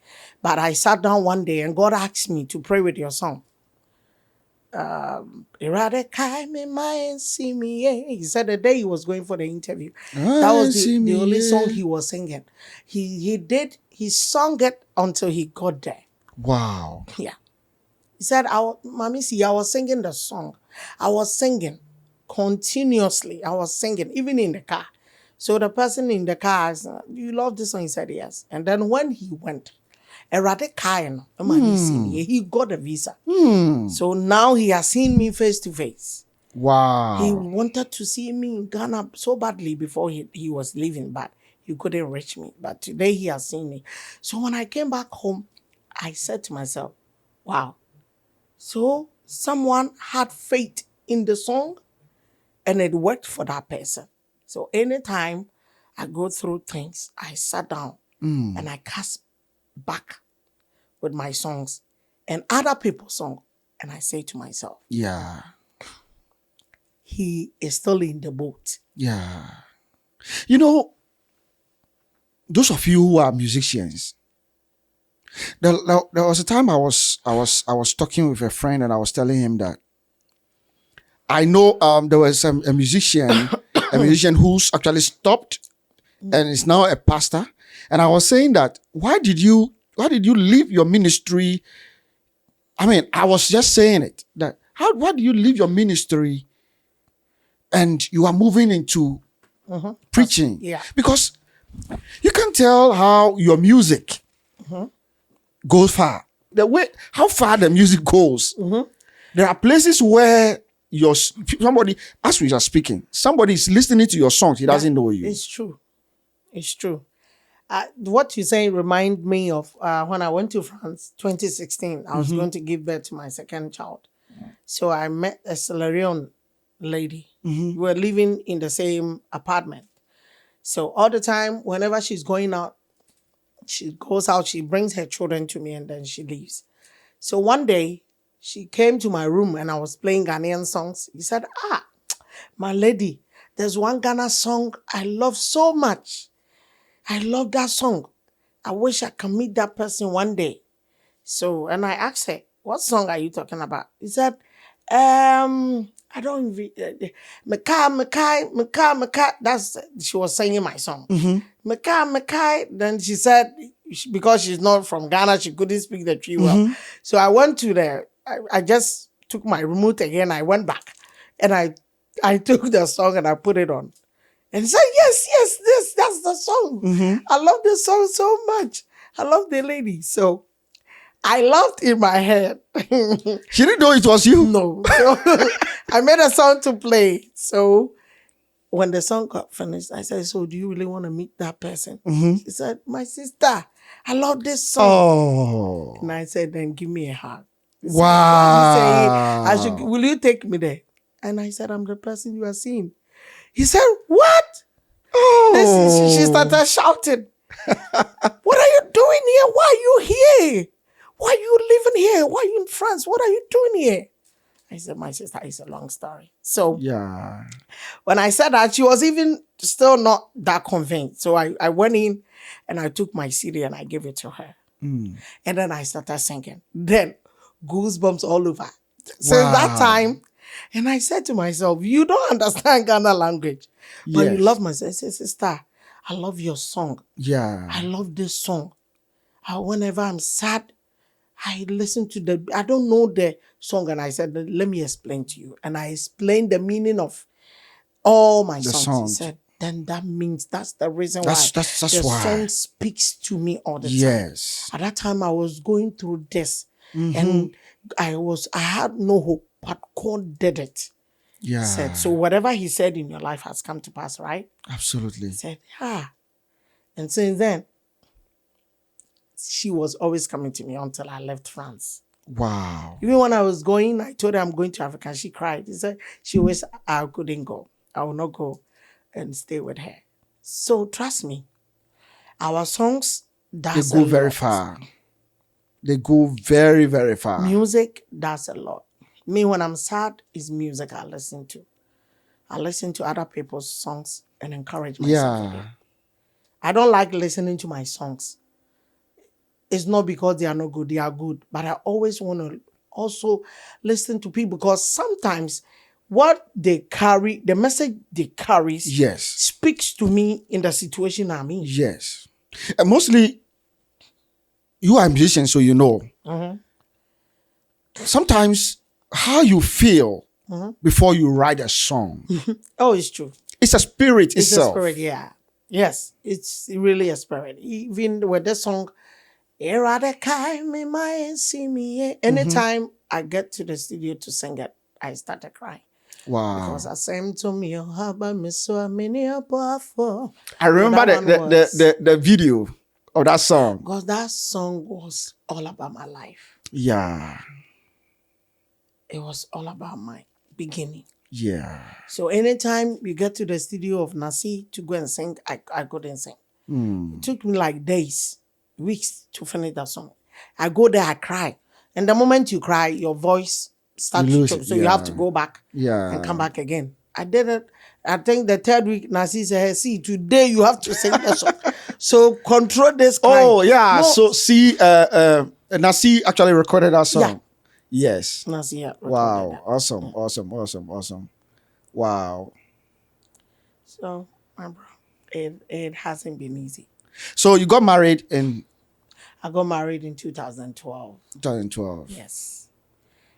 But I sat down one day and God asked me to pray with your song. He said the day he was going for the interview. That was the only song he was singing. He sung it until he got there. Wow. Yeah. He said, Mommy, see, I was singing the song. I was singing continuously. I was singing, even in the car. So the person in the car said, you love this song? He said, yes. And then when he went, he got a visa. So now he has seen me face to face. Wow. He wanted to see me in Ghana so badly before he was leaving, but he couldn't reach me. But today he has seen me. So when I came back home, I said to myself, wow. So someone had faith in the song and it worked for that person. So anytime I go through things, I sat down and I cast back with my songs and other people's songs. And I say to myself, yeah, he is still in the boat. Yeah. You know, those of you who are musicians, there was a time I was talking with a friend and I was telling him that I know there was a musician who's actually stopped and is now a pastor. And I was saying that why did you leave your ministry? I mean, I was just saying it that why do you leave your ministry and you are moving into preaching? Yeah. Because you can tell how your music goes far. The way how far the music goes. There are places where somebody, as we are speaking, somebody is listening to your songs. He doesn't know you. It's true. It's true. What you say remind me of when I went to France 2016. I was going to give birth to my second child. So I met a Salarian lady. We were living in the same apartment. So all the time, whenever she's going out, she goes out, she brings her children to me and then she leaves. So one day, she came to my room and I was playing Ghanaian songs. He said, my lady, there's one Ghana song I love so much. I love that song. I wish I could meet that person one day. So, and I asked her, what song are you talking about? He said, I don't even, Mekai, that's, she was singing my song. Mekai, then she said, because she's not from Ghana, she couldn't speak the tree well. So I went to I just took my remote again, I went back, and I took the song and I put it on. And said, yes, that's the song. I love this song so much. I love the lady. So I laughed in my head. She didn't know it was you. No. So I made a song to play. So when the song got finished, I said, so do you really want to meet that person? She said, my sister, I love this song. Oh. And I said, then give me a hug. He said, Wow. what you say? Will you take me there? And I said, I'm the person you are seeing. He said, what? Oh. She started shouting. What are you doing here? Why are you here? Why are you living here? Why are you in France? What are you doing here? I said, my sister, it's a long story. So Yeah. when I said that, she was even still not that convinced. So I went in and I took my CD and I gave it to her. And then I started singing. Then goosebumps all over. Since that time, and I said to myself, you don't understand Ghana language, but you love my sister. I said, sister, I love your song. Yeah. I love this song. Whenever I'm sad, I listen to I don't know the song. And I said, let me explain to you. And I explained the meaning of all my songs. He said, then that means that's the reason why the song speaks to me all the time. Yes. At that time, I was going through this and I had no hope, but God did it. Yeah. He said, so whatever he said in your life has come to pass, right? Absolutely. He said, yeah. And since then, she was always coming to me until I left France. Wow. Even when I was going, I told her I'm going to Africa. She cried. She said she wished I couldn't go. I will not go and stay with her. So trust me, our songs, they go very far. They go very, very far. Music, that's a lot. Me, when I'm sad, it's music I listen to. I listen to other people's songs and encourage myself. Yeah. I don't like listening to my songs. It's not because they are not good, they are good. But I always want to also listen to people because sometimes what they carry, the message they carry, speaks to me in the situation I'm in. Yes. And mostly, you are a musician, so you know. Sometimes how you feel before you write a song. Oh, it's true. It's a spirit it's itself. It's a spirit, yeah. Yes, it's really a spirit. Even with the song, anytime I get to the studio to sing it, I started crying. Wow. Because I sang to me, I remember the video of that song. Because that song was all about my life. Yeah. It was all about my beginning. Yeah. So anytime you get to the studio of Nasi to go and sing, I couldn't sing. It took me like days, weeks to finish that song. I go there, I cry. And the moment you cry, your voice starts to choke. So you have to go back and come back again. I did it. I think the third week, Nasi said, see, today you have to sing the song. So control this crying. Oh, yeah. No. So see, Nasi actually recorded that song. Yeah. Yes. Nasi, yeah. Wow. That. Awesome. Awesome. Wow. So, my bro, it hasn't been easy. So you got married in? I got married in 2012. 2012. Yes.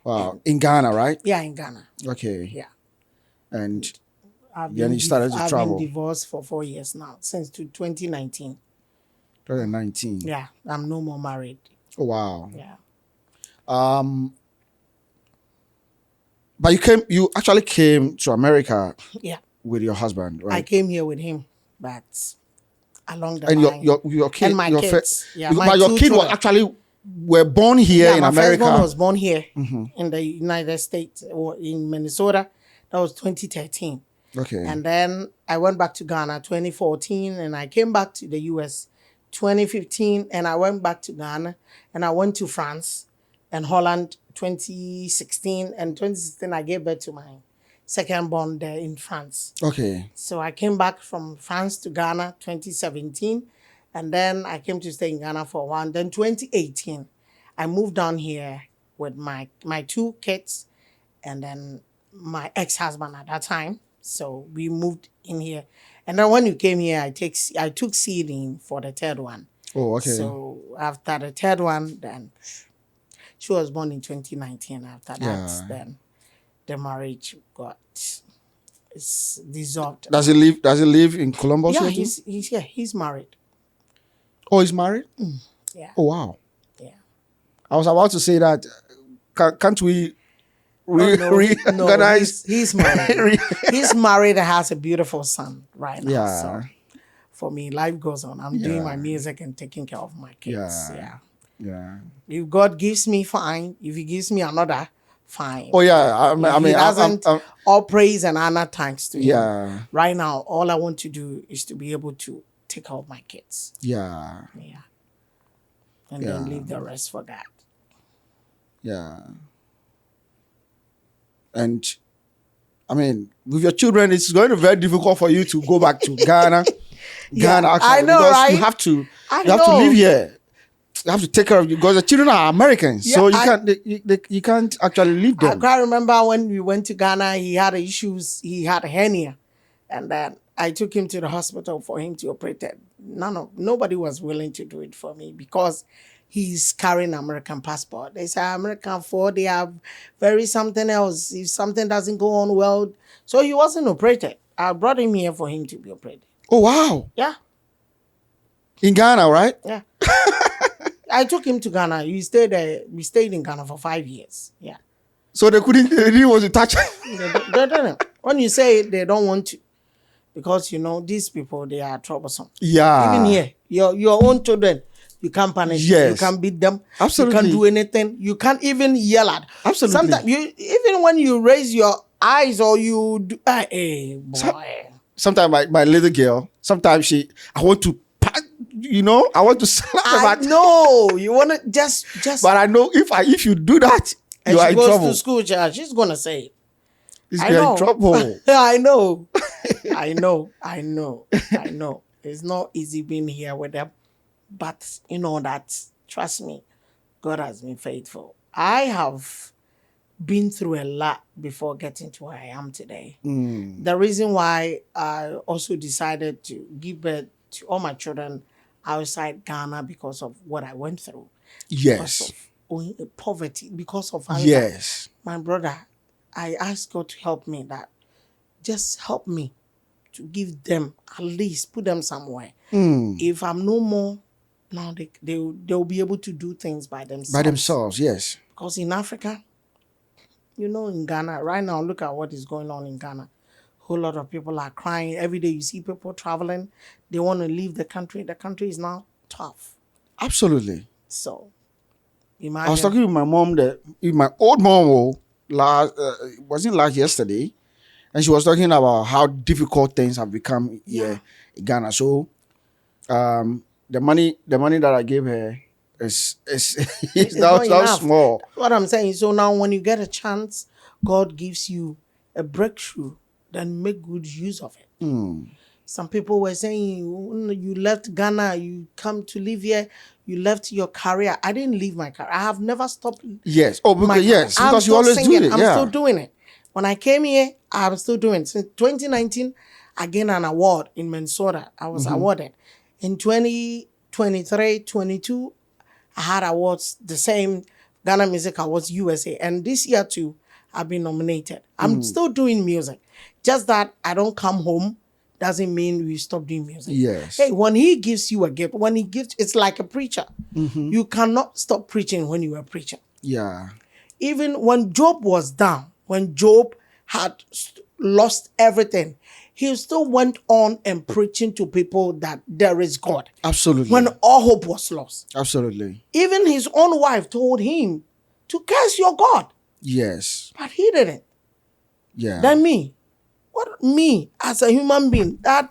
Wow. And in Ghana, right? Yeah, in Ghana. Okay. Yeah. And then you started to travel. I've been divorced for 4 years now, since 2019. 2019. Yeah, I'm no more married. Oh, wow. Yeah. But you actually came to America. Yeah. With your husband, right? I came here with him, but along the line. And your kid, and my kids. But your kid was actually were born here in America. My firstborn was born here in the United States, or in Minnesota. That was 2013. Okay. And then I went back to Ghana 2014, and I came back to the US 2015, and I went back to Ghana, and I went to France and Holland 2016, and 2016 I gave birth to my second born there in France. Okay. So I came back from France to Ghana 2017, and then I came to stay in Ghana for a while. Then 2018, I moved down here with my 2 kids, and then my ex-husband at that time. So we moved in here. And then when you came here, I took seeding for the third one. Oh, okay. So after the third one, then she was born in 2019. After that, then the marriage got dissolved. Does he live in Columbus? Yeah, he's married. Oh, he's married? Yeah. Oh, wow. Yeah. I was about to say that, can't we No, Ghana he's married. He's married and has a beautiful son right now. Yeah. So for me, life goes on. I'm doing Yeah. my music and taking care of my kids. Yeah. Yeah. If God gives me, fine. If He gives me another, fine. Oh yeah. I If mean, He doesn't, I'm- all praise and honor thanks to Him. yeah. Right now, all I want to do is to be able to take care of my kids. Yeah. Yeah. And then leave the rest for God. Yeah. And I mean, with your children, it's going to be very difficult for you to go back to Ghana. Ghana, actually, I know, because right? you have to know. live here. You have to take care of you because the children are Americans, so you can't actually leave them. I can't remember when we went to Ghana, he had issues. He had hernia, and then I took him to the hospital for him to operate it. Nobody was willing to do it for me because he's carrying American passport. They say American they have very something else. If something doesn't go on well, so he wasn't operated. I brought him here for him to be operated. Oh wow! Yeah, in Ghana, right? yeah. I took him to Ghana. We stayed in Ghana for 5 years. Yeah. So they didn't want to touch him. They don't. When you say they don't want to, because these people, they are troublesome. Yeah. Even here, your own children, you can't punish. Yes. You can't beat them. Absolutely. You can't do anything. You can't even yell at. Absolutely. Sometimes even when you raise your eyes or you do, hey boy. Sometimes my little girl, sometimes I want to, I want to slap her. I know you want to just. But I know if you do that, and you are she in goes trouble. to school, she's gonna say it. You're in trouble. I know. I know. It's not easy being here with them. But that, trust me, God has been faithful. I have been through a lot before getting to where I am today. The reason why I also decided to give birth to all my children outside Ghana because of what I went through. Yes. Because of poverty, because of hunger. Yes. My brother, I asked God to help me, that just help me to give them, at least put them somewhere. If I'm no more, now they'll be able to do things by themselves. By themselves, yes. Because in Africa, in Ghana, right now, look at what is going on in Ghana. Whole lot of people are crying. Every day you see people traveling. They want to leave the country. The country is now tough. Absolutely. So, imagine. I was talking with my mom, with my old mom, wasn't yesterday, and she was talking about how difficult things have become here in Ghana. So, the money that I gave her is not small. That's what I'm saying. So now, when you get a chance, God gives you a breakthrough, then make good use of it. Some people were saying, you left Ghana, you come to live here, you left your career. I didn't leave my career. I have never stopped. Yes. Oh, because you always do it. I'm still doing it. When I came here, I'm still doing it. Since 2019, I gained an award in Minnesota. I was awarded. In 2023, 22, I had awards, the same Ghana Music Awards USA. And this year too, I've been nominated. I'm still doing music. Just that I don't come home doesn't mean we stop doing music. Yes. Hey, when he gives you a gift, it's like a preacher. You cannot stop preaching when you are preaching. Yeah. Even when Job was down, when Job had lost everything, he still went on and preaching to people that there is God. Absolutely. When all hope was lost. Absolutely. Even his own wife told him to curse your God. Yes. But he didn't. Yeah. Then me as a human being, that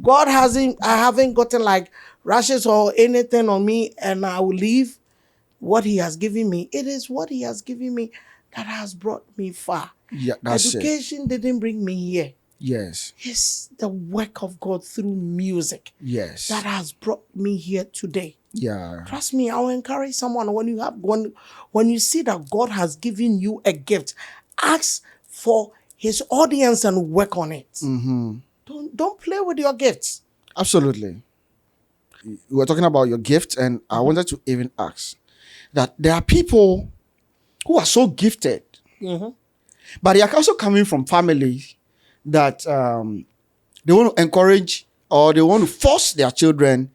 I haven't gotten like rashes or anything on me, and I will leave what he has given me. It is what he has given me that has brought me far. Yeah, that's Education didn't bring me here. Yes. It's the work of God through music. Yes. That has brought me here today. Yeah. Trust me, I will encourage someone when you see that God has given you a gift, ask for his audience and work on it. Don't play with your gifts. Absolutely. We were talking about your gift, and I wanted to even ask that there are people who are so gifted, but they are also coming from families that they want to encourage or they want to force their children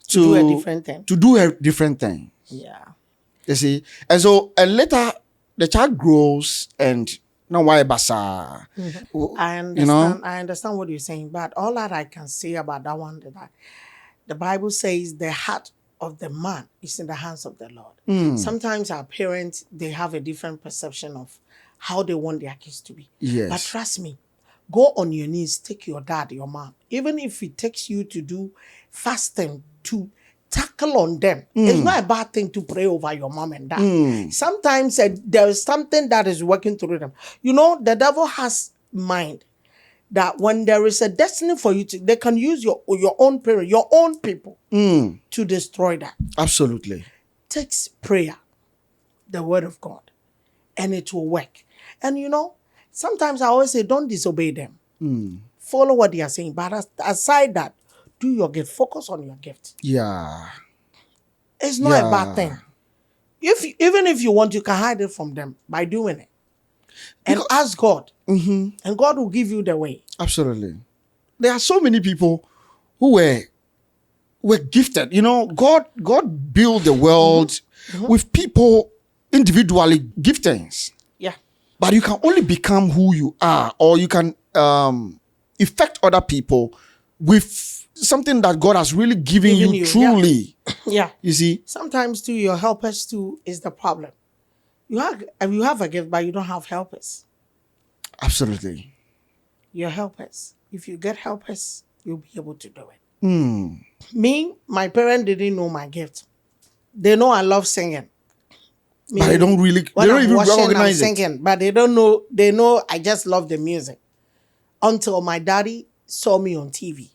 to do a different thing. To do a different thing. Yeah. You see? And later the child grows and now why basa? I You know? understand. I understand what you're saying, but all that I can say about that one is that the Bible says the heart of the man is in the hands of the Lord. Sometimes our parents they have a different perception of how they want their kids to be. Yes. But trust me, go on your knees, take your dad, your mom, even if it takes you to do fasting to tackle on them. It's not a bad thing to pray over your mom and dad. Sometimes there is something that is working through them. You know, the devil has mind that when there is a destiny for you to, they can use your own parent, your own people to destroy that. Absolutely. Takes prayer, the word of God, and it will work. And you know, sometimes I always say, don't disobey them. Follow what they are saying. But aside that, do your gift. Focus on your gift. Yeah. It's not a bad thing. Even if you want, you can hide it from them by doing it. And ask God. And God will give you the way. Absolutely. There are so many people who were gifted. You know, God built the world with people individually giftings. Yeah. But you can only become who you are, or you can affect other people with something that God has really given you truly. Yeah. You see? Sometimes too, your helpers too is the problem. You have a gift, but you don't have helpers. Absolutely. Your helpers. If you get helpers, you'll be able to do it. Me, my parents didn't know my gift. They know I love singing. But they don't really, they don't even recognize it. Singing, but they don't know, they know I just love the music. Until my daddy saw me on TV.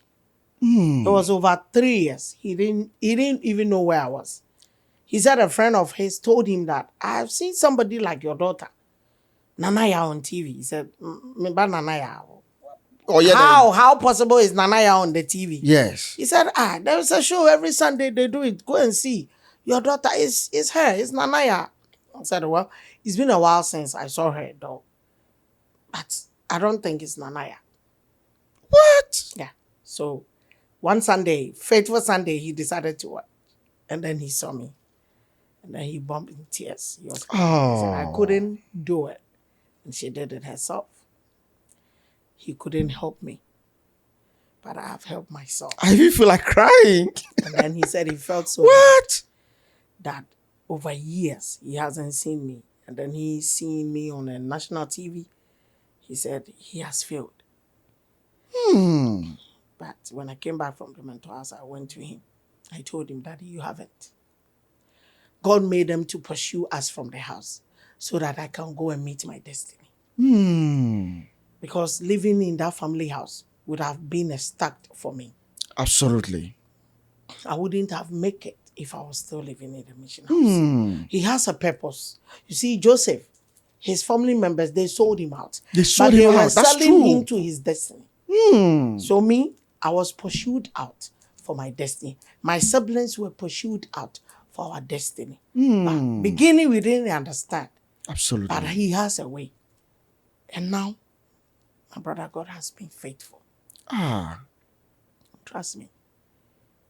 It was over 3 years. He didn't even know where I was. He said a friend of his told him that I've seen somebody like your daughter, Nanaya, on TV. He said, "Mba Nanaya." Oh, yeah, How possible is Nanaya on the TV? Yes. He said, there is a show every Sunday they do it. Go and see. Your daughter is her. It's Nanaya. I said, well, it's been a while since I saw her though. But I don't think it's Nanaya. What? Yeah. So one Sunday, faithful Sunday, he decided to work. And then he saw me. And then he bumped in tears. He was crying. He said, I couldn't do it. And she did it herself. He couldn't help me. But I have helped myself. I even feel like crying. And then he said he felt so what? that over years he hasn't seen me. And then he's seen me on a national TV. He said he has failed. But when I came back from the mentor house, I went to him. I told him, Daddy, you haven't. God made them to pursue us from the house so that I can go and meet my destiny. Because living in that family house would have been a start for me. Absolutely. I wouldn't have made it if I was still living in the mission house. He has a purpose. You see, Joseph, his family members, they sold him out. They sold him out. That's selling true. him to his destiny. So me, I was pursued out for my destiny. My siblings were pursued out for our destiny. But beginning, we didn't understand. Absolutely. But he has a way. And now, my brother, God has been faithful. Trust me.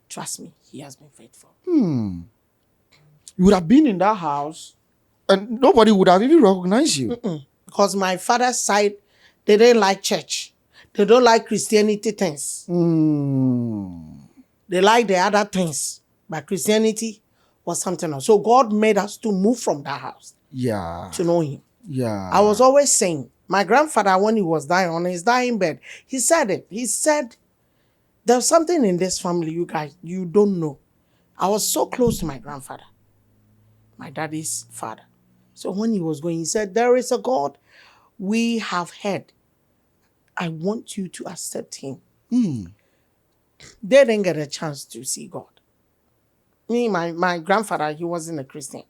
Trust me, he has been faithful. You would have been in that house and nobody would have even recognized you. Because my father's side, they didn't like church. They don't like Christianity things. They like the other things. But Christianity was something else. So God made us to move from that house. Yeah. To know him. Yeah. I was always saying, my grandfather, when he was dying on his dying bed, he said it. He said, there's something in this family, you guys, you don't know. I was so close to my grandfather, my daddy's father. So when he was going, he said, there is a God we have heard. I want you to accept him. They didn't get a chance to see God. Me, my grandfather, he wasn't a Christian.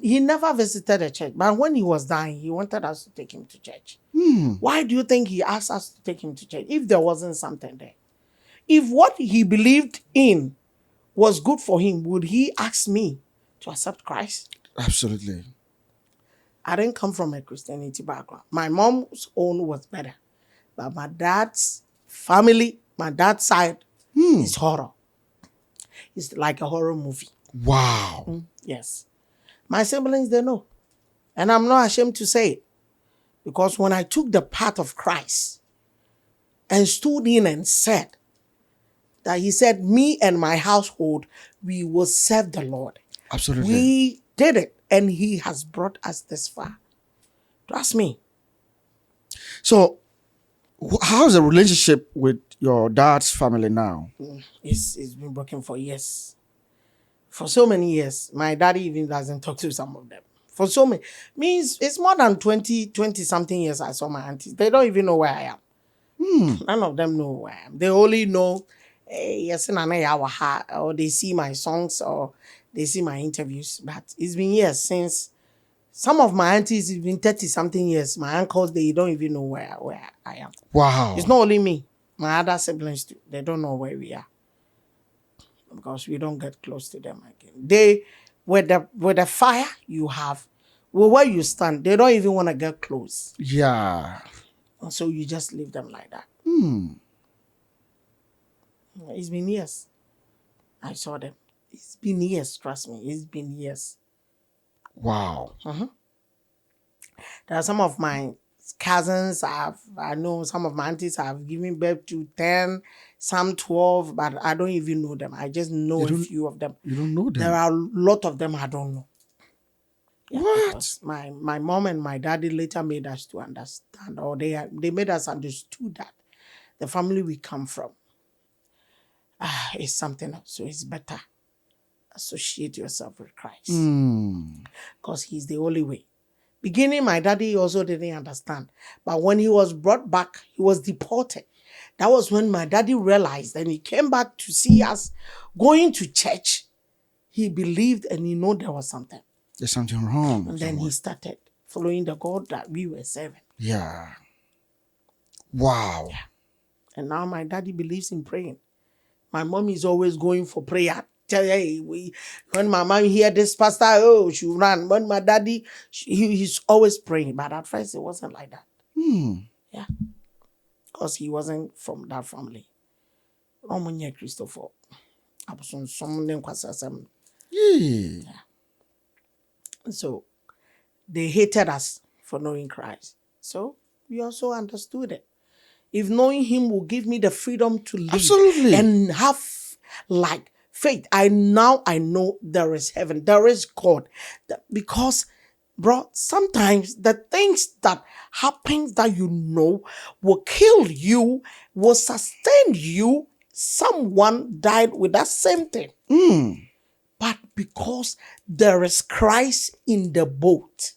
He never visited a church. But when he was dying, he wanted us to take him to church. Why do you think he asked us to take him to church if there wasn't something there? If what he believed in was good for him, would he ask me to accept Christ? Absolutely. I didn't come from a Christianity background. My mom's own was better. But my dad's family, my dad's side is horror. It's like a horror movie. Wow. Yes. My siblings, they know. And I'm not ashamed to say it. Because when I took the path of Christ and stood in and said that he said, me and my household, we will serve the Lord. Absolutely. We did it. And he has brought us this far. Trust me. So, how's the relationship with your dad's family now? It's been broken for years. For so many years. My daddy even doesn't talk to some of them. For so many. Means it's more than 20 something years I saw my aunties. They don't even know where I am. None of them know where I am. They only know, yes, or they see my songs or they see my interviews. But it's been years since some of my aunties, it's been 30 something years. My uncles, they don't even know where I am. Wow. It's not only me. My other siblings too. They don't know where we are. Because we don't get close to them again. They, with the fire you have, well, where you stand, they don't even want to get close. Yeah. And so you just leave them like that. It's been years. I saw them. It's been years, trust me. It's been years. Wow. There are some of my cousins, I know some of my aunties have given birth to 10, some 12, but I don't even know them. I just know a few of them. You don't know them? There are a lot of them I don't know. Yeah, What? because my mom and my daddy later made us to understand, or they made us understood that the family we come from is something else. So it's better associate yourself with Christ. Because he's the only way. Beginning, my daddy also didn't understand. But when he was brought back, he was deported. That was when my daddy realized, and he came back to see us going to church. He believed and he knew there was something. There's something wrong. And then he started following the God that we were serving. Yeah. Wow. Yeah. And now my daddy believes in praying. My mom is always going for prayer. When my mom hear this pastor, oh, she ran. When my daddy, he's always praying. But at first, it wasn't like that. Yeah. Because he wasn't from that family. Romunya Christopher. Yeah. So they hated us for knowing Christ. So we also understood it. If knowing him will give me the freedom to live Absolutely. and have like faith, I know there is heaven, there is God. Because, bro, sometimes the things that happens that you know will kill you, will sustain you. Someone died with that same thing. But because there is Christ in the boat.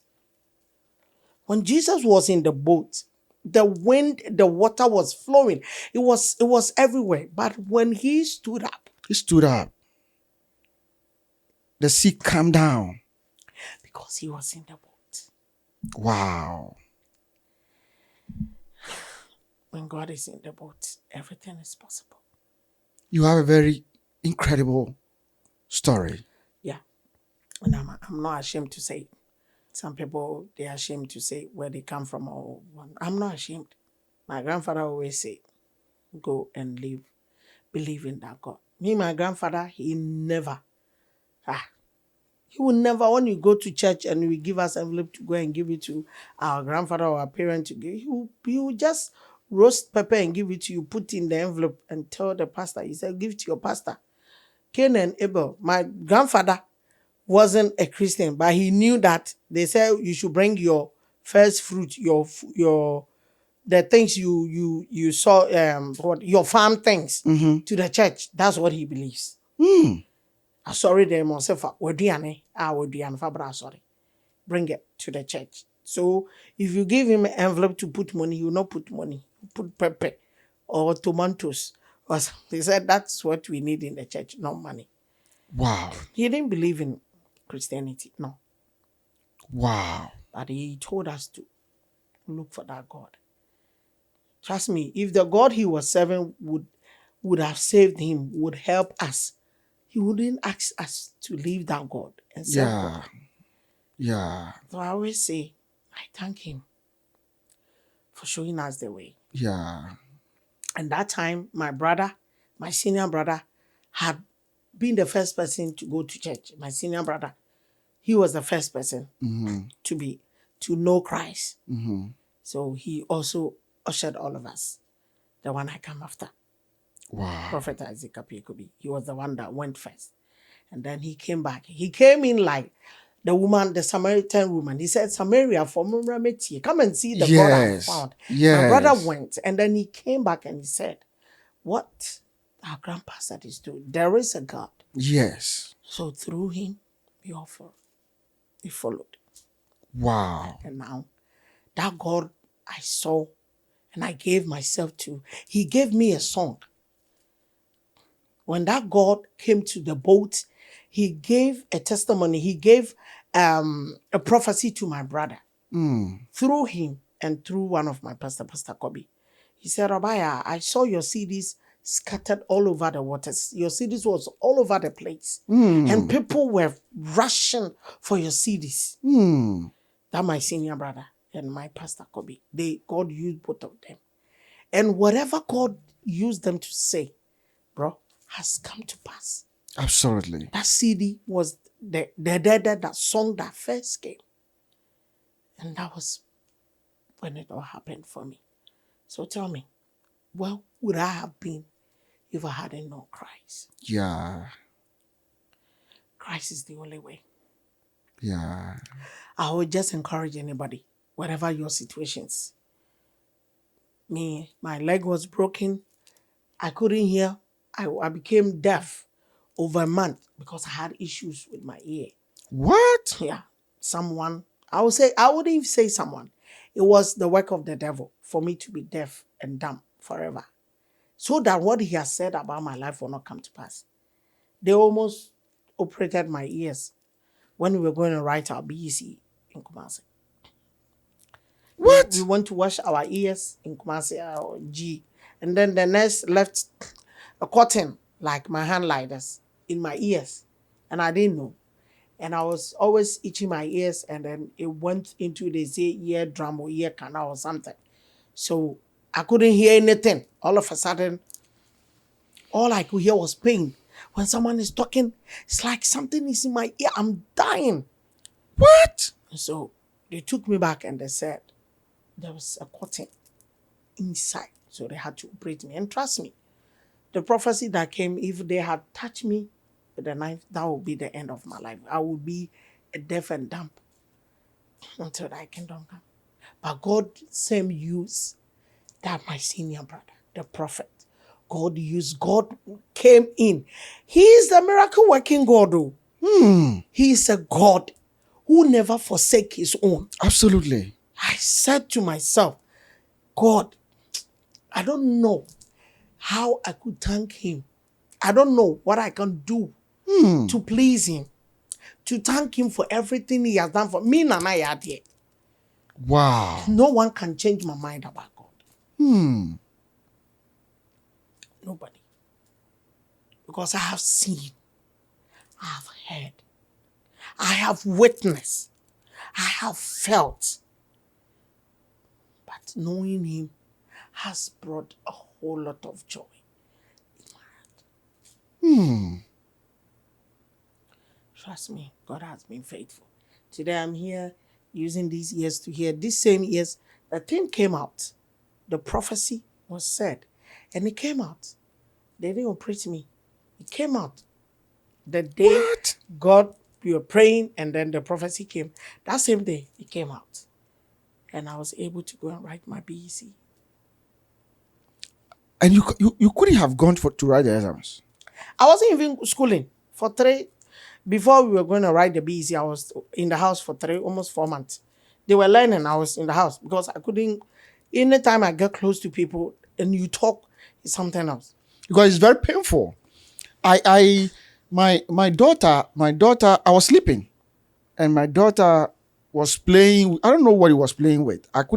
When Jesus was in the boat, the wind, the water was flowing. It was everywhere. But when he stood up. The sea calmed down. Because he was in the boat. Wow. When God is in the boat, everything is possible. You have a very incredible story. Yeah. And I'm not ashamed to say it. Some people, they are ashamed to say where they come from. I'm not ashamed. My grandfather always say, go and live, believe in that God. Me, my grandfather, he would never, when you go to church and we give us envelope to go and give it to our grandfather or our parent to give, he will just roast pepper and give it to you, put in the envelope and tell the pastor. He said, give it to your pastor. Cain and Abel, my grandfather wasn't a Christian, but he knew that they said you should bring your first fruit, the things you saw, your farm things to the church. That's what he believes. Sorry, they must say, sorry. Bring it to the church. So if you give him an envelope to put money, he will not put money. Put pepper or tomatoes. Or they said that's what we need in the church, not money. Wow. He didn't believe in Christianity, no. Wow. But he told us to look for that God. Trust me, if the God he was serving would have saved him, would help us, he wouldn't ask us to leave that God and serve God. Yeah. So I always say, I thank him for showing us the way. Yeah. And that time, my senior brother, had been the first person to go to church. My senior brother, he was the first person to be. to know Christ. Mm-hmm. So he also ushered all of us. The one I come after, Wow. Prophet Isaac Apiekobi. He was the one that went first. And then he came back. He came in like the woman, the Samaritan woman. He said, Samaria, for Mumrameti, come and see the God I found. Yes. My brother went. And then he came back and he said, what our grandpa said is true. There is a God. Yes. So through him, we followed. Wow. And now, that God I saw and I gave myself to, he gave me a song. When that God came to the boat, he gave a testimony. He gave a prophecy to my brother through him and through one of my Pastor Kobe. He said, Rabaya, I saw your CDs scattered all over the waters. Your CDs was all over the place. And people were rushing for your CDs. That my senior brother and my Pastor Kobe. God used both of them. And whatever God used them to say, bro, has come to pass. Absolutely. That CD was that song that first came. And that was when it all happened for me. So tell me, where would I have been if I hadn't known Christ? Yeah. Christ is the only way. Yeah. I would just encourage anybody, whatever your situations. Me, my leg was broken. I couldn't hear. I became deaf over a month because I had issues with my ear. What? Yeah. I wouldn't even say someone. It was the work of the devil for me to be deaf and dumb forever. So that what he has said about my life will not come to pass. They almost operated my ears when we were going to write our BEC in Kumasi. What? We went to wash our ears in Kumasi, our G. And then the nurse left a cotton, like my hand like this, in my ears. And I didn't know. And I was always itching my ears, and then it went into the eardrum or ear canal or something. So I couldn't hear anything. All of a sudden, all I could hear was pain. When someone is talking, it's like something is in my ear. I'm dying. What? So they took me back and they said there was a cotton inside. So they had to operate me. And trust me, the prophecy that came, if they had touched me with a knife, that would be the end of my life. I would be a deaf and dumb until thy kingdom come. But God same use that my senior brother, the prophet. God came in. He is the miracle working God. Oh. He is a God who never forsake his own. Absolutely. I said to myself, God, I don't know how I could thank him. I don't know what I can do to please him, to thank him for everything he has done for me. Wow. No one can change my mind about God. Nobody. Because I have seen, I have heard, I have witnessed, I have felt. But knowing him has brought a whole lot of joy in my heart. Trust me, God has been faithful. Today I'm here using these ears to hear. These same ears, the thing came out. The prophecy was said. And it came out. They didn't operate me. It came out. The day God, we were praying, and then the prophecy came. That same day, it came out. And I was able to go and write my BEC. And you couldn't have gone to write the exams? I wasn't even schooling for 3. Before we were going to write the BEC, I was in the house for 3, almost 4 months. They were learning. I was in the house because I couldn't. Anytime I get close to people and you talk, it's something else. Because it's very painful. My daughter, I was sleeping, and my daughter was playing. I don't know what he was playing with. Up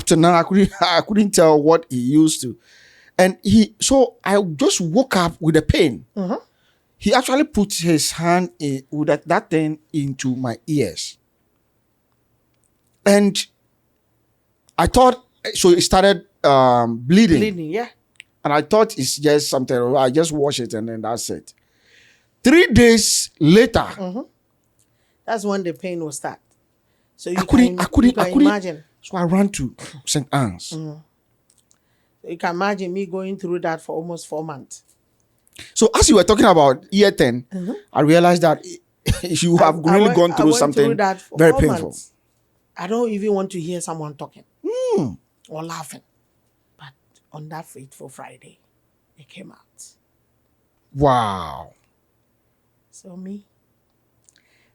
to now, I couldn't tell what he used to. And so I just woke up with a pain. He actually put his hand with that thing into my ears. And I thought, so it started bleeding. Bleeding, yeah. And I thought it's just something, I just wash it and then that's it. 3 days later. That's when the pain will start. So you I couldn't imagine. So I ran to St. Anne's. You can imagine me going through that for almost 4 months. So as you were talking about year 10, I realized that you have really gone through something that for very 4 painful. months. I don't even want to hear someone talking or laughing. But on that fateful Friday, it came out. Wow. So me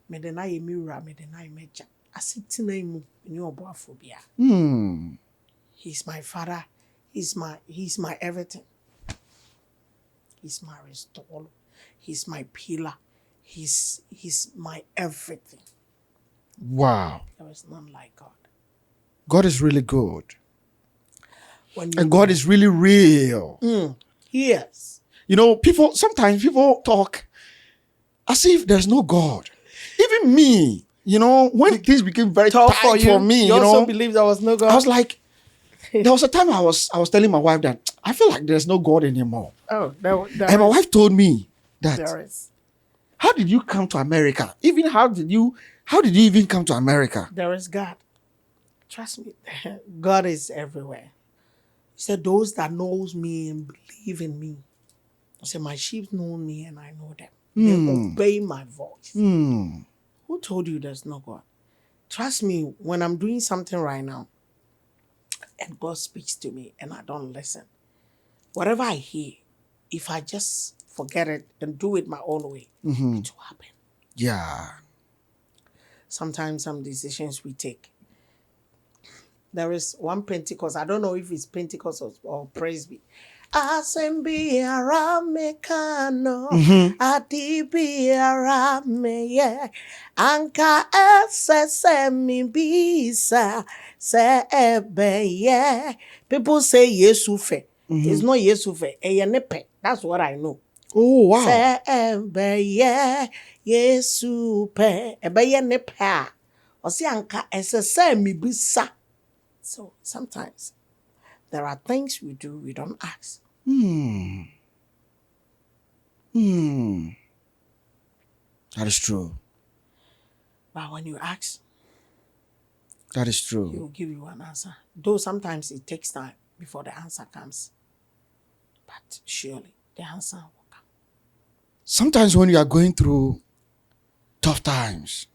the night mirror, me the night meja. I sit in a phobia. He's my father. He's my everything. He's my restorer. He's my pillar. He's my everything. Wow. There is none like God. God is really good. And God is really real. Yes. You know, sometimes people talk as if there's no God. Even me, you know, when things became very tough for me, you also believe there was no God? I was like, there was a time I was telling my wife that I feel like there's no God anymore. Oh, and my wife told me that, there is. How did you come to America? How did you even come to America? There is God. Trust me, God is everywhere. He said, those that knows me and believe in me. He said, my sheep know me and I know them. They obey my voice. Who told you there's no God? Trust me, when I'm doing something right now and God speaks to me and I don't listen, whatever I hear, if I just forget it and do it my own way, it will happen. Yeah. Sometimes some decisions we take. There is one Pentecost. I don't know if it's Pentecost or Presby. Asembi aramekano adibi arame ye anka ese mi bisa se ebe ye. People say Yesu fe. It's not Yesu fe. Eyenepe. That's what I know. Oh wow. Se ebe ye Yesu pe ebe ye nepe. Osi anka ese mi bisa. So sometimes there are things we do, we don't ask. That is true. But when you ask, that is true. He will give you an answer. Though sometimes it takes time before the answer comes. But surely the answer will come. Sometimes when you are going through tough times,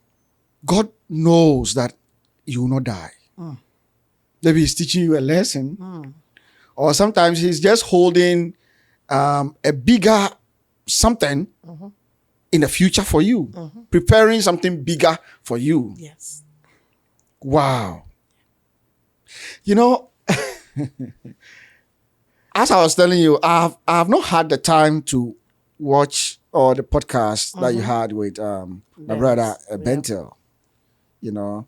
God knows that you will not die. Maybe He's teaching you a lesson. Or sometimes He's just holding a bigger something in the future for you. Preparing something bigger for you. Yes. Wow. You know, as I was telling you, I have not had the time to watch all the podcasts that you had with my brother Bentel. You know.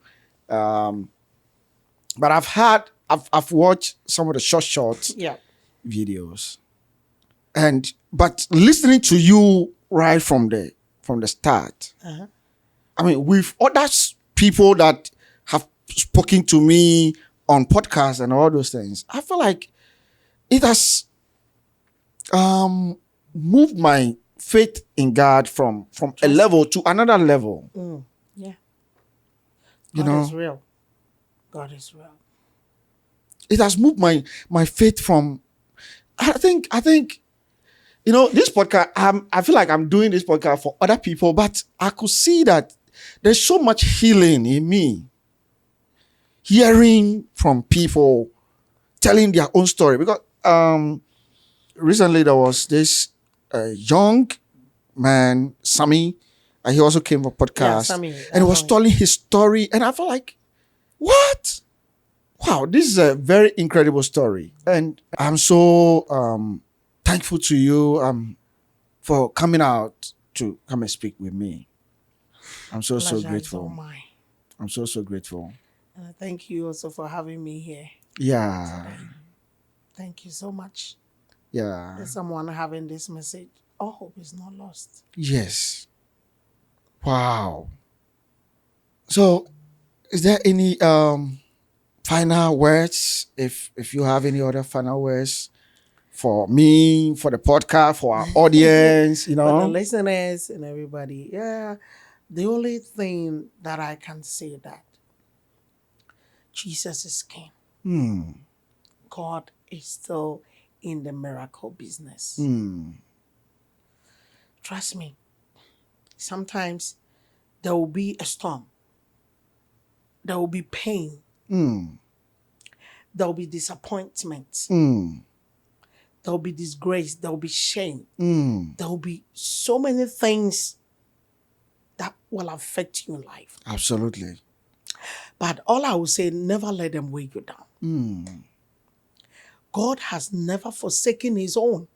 But I've watched some of the short videos. But listening to you right from the start, I mean, with other people that have spoken to me on podcasts and all those things, I feel like it has moved my faith in God from a level to another level. Yeah. God is real. God is real. It has moved my faith from. I think you know, this podcast. I feel like I'm doing this podcast for other people, but I could see that there's so much healing in me. Hearing from people telling their own story, because recently there was this young man, Sammy, and he also came for podcast, Sammy, and he was telling his story, and I felt like, what? Wow, this is a very incredible story. And I'm so thankful to you for coming out to come and speak with me. I'm so grateful. I'm so grateful. Thank you also for having me here. Yeah. Today. Thank you so much. Yeah. There's someone having this message. All hope is not lost. Yes. Wow. So, is there any final words? If you have any other final words for me, for the podcast, for our audience, you know, for the listeners and everybody. Yeah, the only thing that I can say that Jesus is king. Hmm. God is still in the miracle business. Trust me. Sometimes there will be a storm. There will be pain. There will be disappointment. There will be disgrace. There will be shame. There will be so many things that will affect you in life. Absolutely. But all I will say, never let them weigh you down. God has never forsaken his own.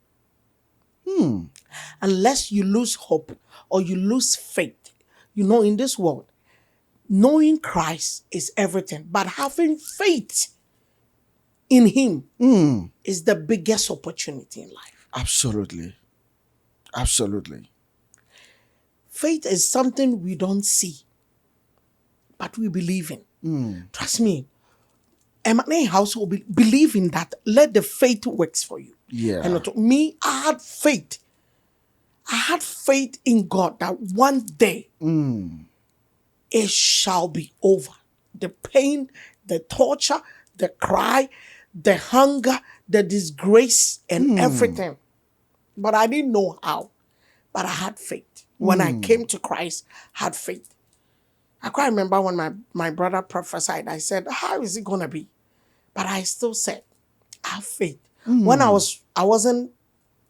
Unless you lose hope or you lose faith. You know, in this world, knowing Christ is everything. But having faith in him is the biggest opportunity in life. Absolutely. Absolutely. Faith is something we don't see, but we believe in. Trust me. My household believe in that. Let the faith works for you. Yeah. And to me, I had faith. I had faith in God that one day it shall be over. The pain, the torture, the cry, the hunger, the disgrace, and everything. But I didn't know how. But I had faith. When I came to Christ, I had faith. I quite remember when my brother prophesied, I said, how is it going to be? But I still said, I have faith. When I wasn't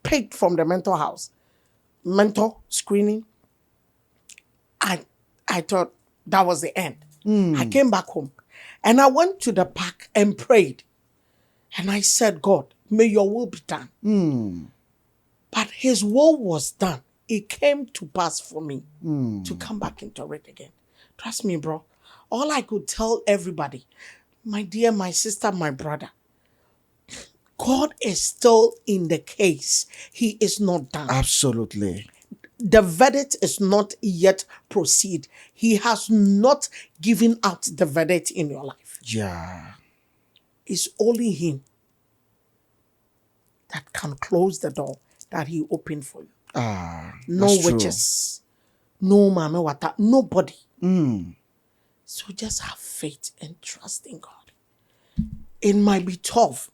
picked from the mentor screening, I thought that was the end. I came back home and I went to the park and prayed. And I said, God, may your will be done. But his will was done. It came to pass for me to come back into it again. Trust me, bro. All I could tell everybody, my dear, my sister, my brother, God is still in the case. He is not done. Absolutely. The verdict is not yet proceed. He has not given out the verdict in your life. Yeah. It's only him that can close the door that he opened for you. No That's witches, no mama wata, nobody. So just have faith and trust in God. It might be tough.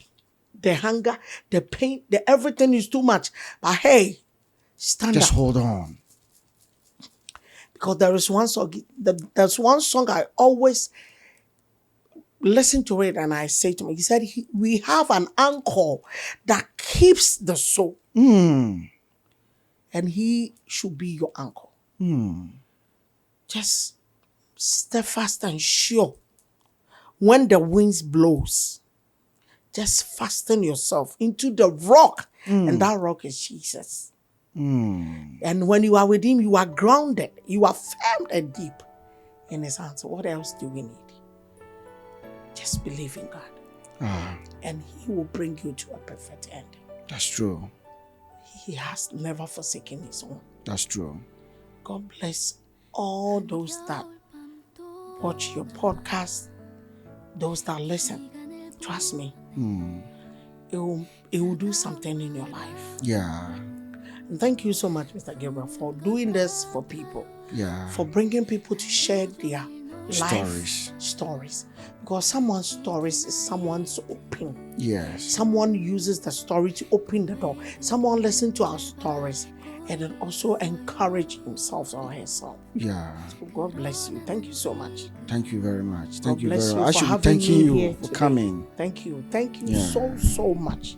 The hunger, the pain, the everything is too much. But hey, stand Just up. hold on. Because there's one song I always listen to it and I say to me, he said, we have an anchor that keeps the soul. And he should be your anchor. Just steadfast and sure. When the winds blows, just fasten yourself into the rock. And that rock is Jesus. And when you are with him, you are grounded. You are firm and deep in his hands. What else do we need? Just believe in God. And he will bring you to a perfect end. That's true. He has never forsaken his own. That's true. God bless all those that watch your podcast, those that listen. Trust me. It will do something in your life. Yeah. And thank you so much, Mr. Gabriel, for doing this for people. Yeah. For bringing people to share their Stories. life stories. Because someone's stories is someone's open. Yes. Someone uses the story to open the door. Someone listens to our stories and then also encourage himself or herself. Yeah. So God bless you. Thank you so much. Thank you very much. God Thank you bless very you much. I for should be having thanking me you here for today. coming. Thank you. Thank you Yeah. so much.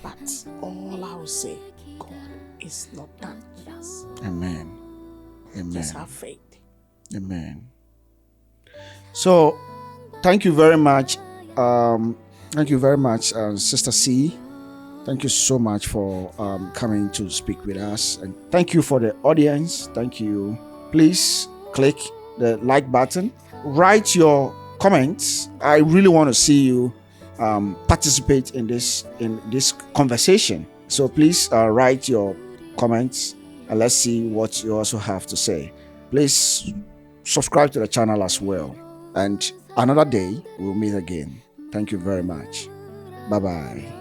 But all I will say, God is not done with us. Amen. Amen. Just have faith. Amen. So, thank you very much. Thank you very much, Sister C. Thank you so much for coming to speak with us. And thank you for the audience. Thank you. Please click the like button. Write your comments. I really want to see you participate in this conversation. So please write your comments and let's see what you also have to say. Please subscribe to the channel as well. And another day we'll meet again. Thank you very much. Bye-bye.